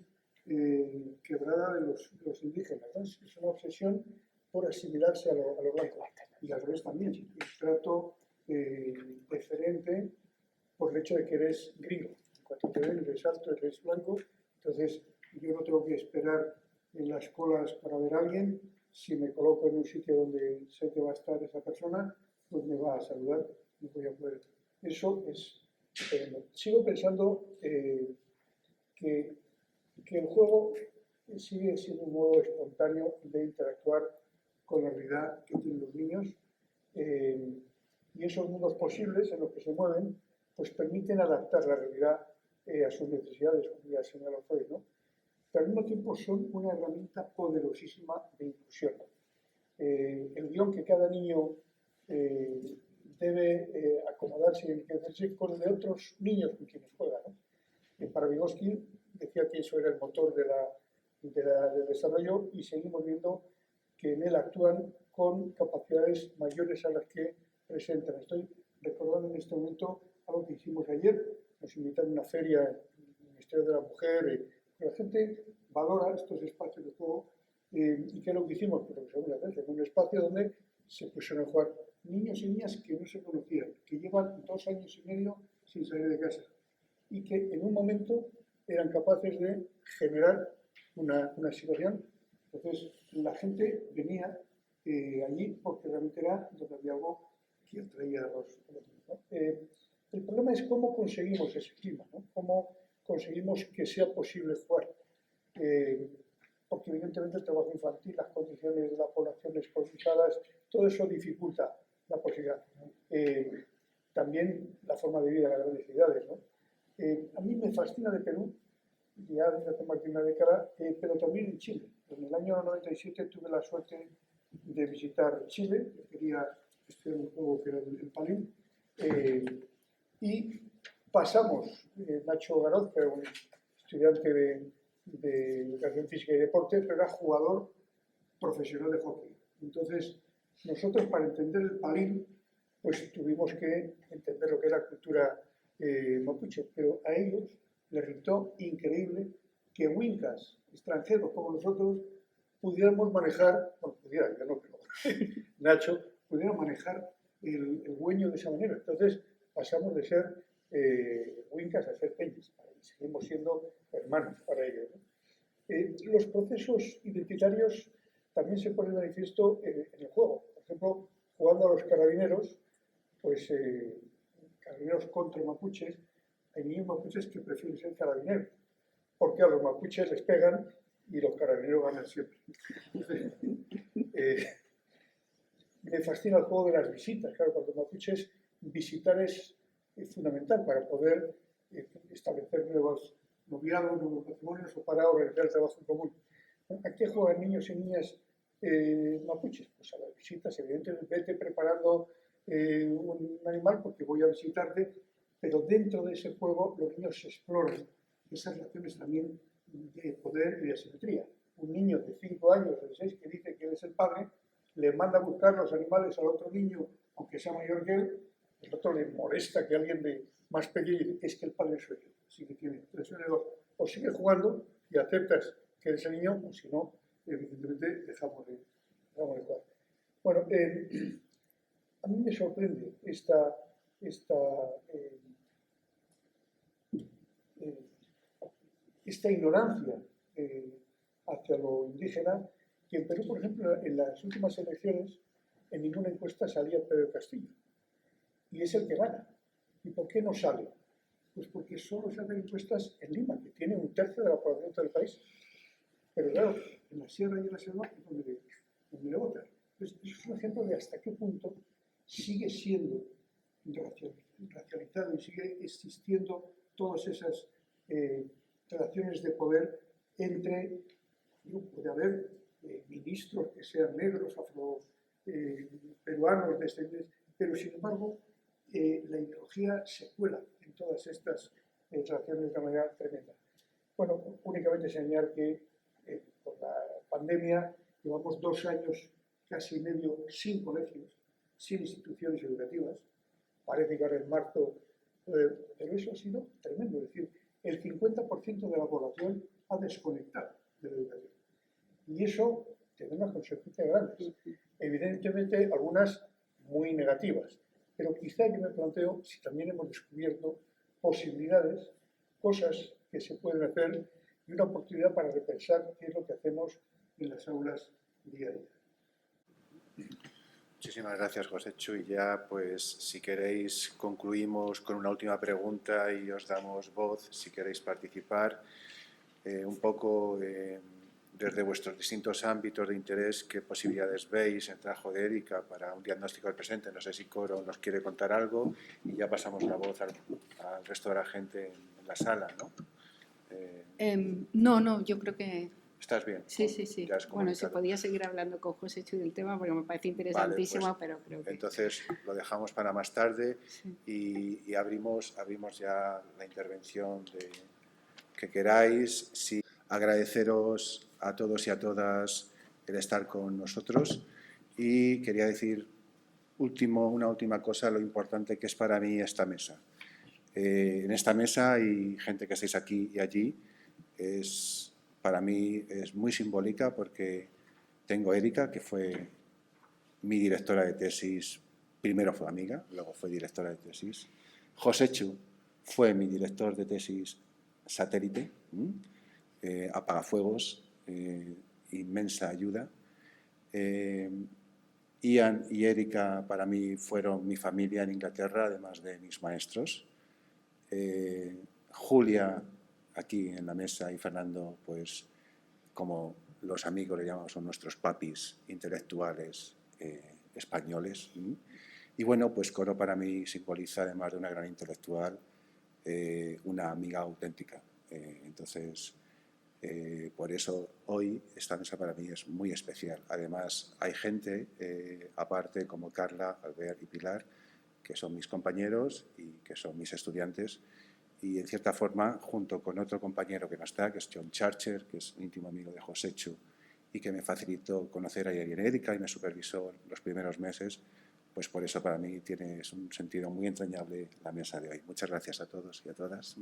Speaker 5: quebrada de los indígenas, ¿no? Es una obsesión por asimilarse a lo blanco. Y al revés también, el trato preferente por el hecho de que eres gringo. En cuanto te ven, eres alto, eres blanco, entonces yo no tengo que esperar en las colas para ver a alguien. Si me coloco en un sitio donde sé que va a estar esa persona, pues me va a saludar y voy a poder. Eso es. Sigo pensando que el juego sigue siendo un modo espontáneo de interactuar con la realidad que tienen los niños, y esos mundos posibles en los que se mueven pues permiten adaptar la realidad a sus necesidades, como ya señaló Freud, ¿no? Pero al mismo tiempo son una herramienta poderosísima de inclusión. El guión que cada niño debe acomodarse y enriquecerse con el de otros niños con quienes juega, ¿no? Para Vygotsky decía que eso era el motor del desarrollo, y seguimos viendo que en él actúan con capacidades mayores a las que presentan. Estoy recordando en este momento algo que hicimos ayer. Nos invitaron a una feria en el Ministerio de la Mujer. La gente valora estos espacios de juego. ¿Y qué es lo que hicimos? Pues lo que según la gente, en un espacio donde se pusieron a jugar niños y niñas que no se conocían, que llevan 2 años y medio sin salir de casa, y que en un momento eran capaces de generar una situación. Entonces la gente venía allí porque realmente era donde había algo que atraía a los niños, ¿no? El problema es cómo conseguimos ese clima, ¿no? Cómo conseguimos que sea posible jugar. Porque evidentemente el trabajo infantil, las condiciones de la población escolarizadas, todo eso dificulta la posibilidad. También la forma de vida en las grandes ciudades, ¿no? A mí me fascina de Perú, ya desde hace más de una década, pero también en Chile. En el año 97 tuve la suerte de visitar Chile, quería estudiar un juego que era el Palín, y pasamos, Nacho Garoz, que era un estudiante de educación física y deporte, pero era jugador profesional de hockey. Entonces, nosotros para entender el Palín, pues tuvimos que entender lo que era cultura mapuche, pero a ellos les resultó increíble que wincas extranjeros como nosotros pudiéramos manejar, bueno, pudieran, yo no, pero Nacho, pudiera manejar el hueño de esa manera. Entonces pasamos de ser wincas a ser peñas, y seguimos siendo hermanos para ellos, ¿no? Los procesos identitarios también se ponen de manifiesto en el juego. Por ejemplo, jugando a los carabineros, pues carabineros contra mapuches, hay niños mapuches que prefieren ser carabineros, porque a los mapuches les pegan y los carabineros ganan siempre. Me fascina el juego de las visitas. Claro, para los mapuches visitar es fundamental para poder establecer nuevos noviazgos, nuevos matrimonios o para organizar el trabajo en común. ¿A qué juegan niños y niñas mapuches? Pues a las visitas. Evidentemente, vete preparando un animal porque voy a visitarte, pero dentro de ese juego los niños exploran esas relaciones también de poder y de asimetría. Un niño de 5 años, de 6, que dice que él es el padre, le manda a buscar los animales al otro niño, aunque sea mayor que él, el otro le molesta que alguien de más pequeño dice, es que el padre soy yo. Así que tiene 3 o 2. O sigue jugando y aceptas que eres el niño, o si no, evidentemente dejamos de jugar. Bueno, a mí me sorprende esta ignorancia hacia lo indígena, que en Perú, por ejemplo, en las últimas elecciones, en ninguna encuesta salía Pedro Castillo. Y es el que gana. ¿Y por qué no sale? Pues porque solo se hacen encuestas en Lima, que tiene 1/3 de la población del país. Pero claro, en la sierra y en la selva es donde le votan. Entonces, eso es un ejemplo de hasta qué punto sigue siendo racializado y sigue existiendo todas esas relaciones de poder entre, puede haber ministros que sean negros, peruanos, descendientes, pero sin embargo la ideología se cuela en todas estas relaciones de una manera tremenda. Bueno, únicamente señalar que, por la pandemia llevamos 2 años, casi y medio, sin colegios, sin instituciones educativas. Parece que ahora en marzo, pero eso ha sido tremendo. Es decir, el 50% de la población ha desconectado de la educación. Y eso tiene unas consecuencias grandes. Evidentemente, algunas muy negativas. Pero quizá yo me planteo si también hemos descubierto posibilidades, cosas que se pueden hacer y una oportunidad para repensar qué es lo que hacemos en las aulas día a día.
Speaker 1: Muchísimas gracias, Joséchu. Y ya, pues, si queréis, concluimos con una última pregunta y os damos voz, si queréis participar, un poco desde vuestros distintos ámbitos de interés, qué posibilidades veis en el trabajo de Erika para un diagnóstico del presente. No sé si Coro nos quiere contar algo y ya pasamos la voz al resto de la gente en la sala, ¿no?
Speaker 3: No, yo creo que...
Speaker 1: ¿Estás bien?
Speaker 3: Sí.
Speaker 1: Ya has
Speaker 3: Bueno, se
Speaker 1: comunicado.
Speaker 3: podía seguir hablando con Joséchu del tema porque me parece interesantísimo,
Speaker 1: Vale, pues,
Speaker 3: pero creo que...
Speaker 1: entonces lo dejamos para más tarde
Speaker 3: Sí.
Speaker 1: y abrimos ya la intervención que queráis. Sí, agradeceros a todos y a todas el estar con nosotros y quería decir una última cosa, lo importante que es para mí esta mesa. En esta mesa hay gente que estáis aquí y allí. Para mí es muy simbólica porque tengo a Erika, que fue mi directora de tesis, primero fue amiga, luego fue directora de tesis. Joséchu fue mi director de tesis satélite, apagafuegos, inmensa ayuda. Ian y Erika para mí fueron mi familia en Inglaterra, además de mis maestros. Julia, aquí en la mesa, y Fernando, pues como los amigos le llamamos, son nuestros papis intelectuales españoles. Y bueno, pues Coro para mí simboliza, además de una gran intelectual, una amiga auténtica. Entonces, por eso hoy esta mesa para mí es muy especial. Además, hay gente, aparte como Carla, Albert y Pilar, que son mis compañeros y que son mis estudiantes, y en cierta forma, junto con otro compañero que no está, que es John Charcher, que es íntimo amigo de Joséchu y que me facilitó conocer a Erika y me supervisó los primeros meses, pues por eso para mí es un sentido muy entrañable la mesa de hoy. Muchas gracias a todos y a todas.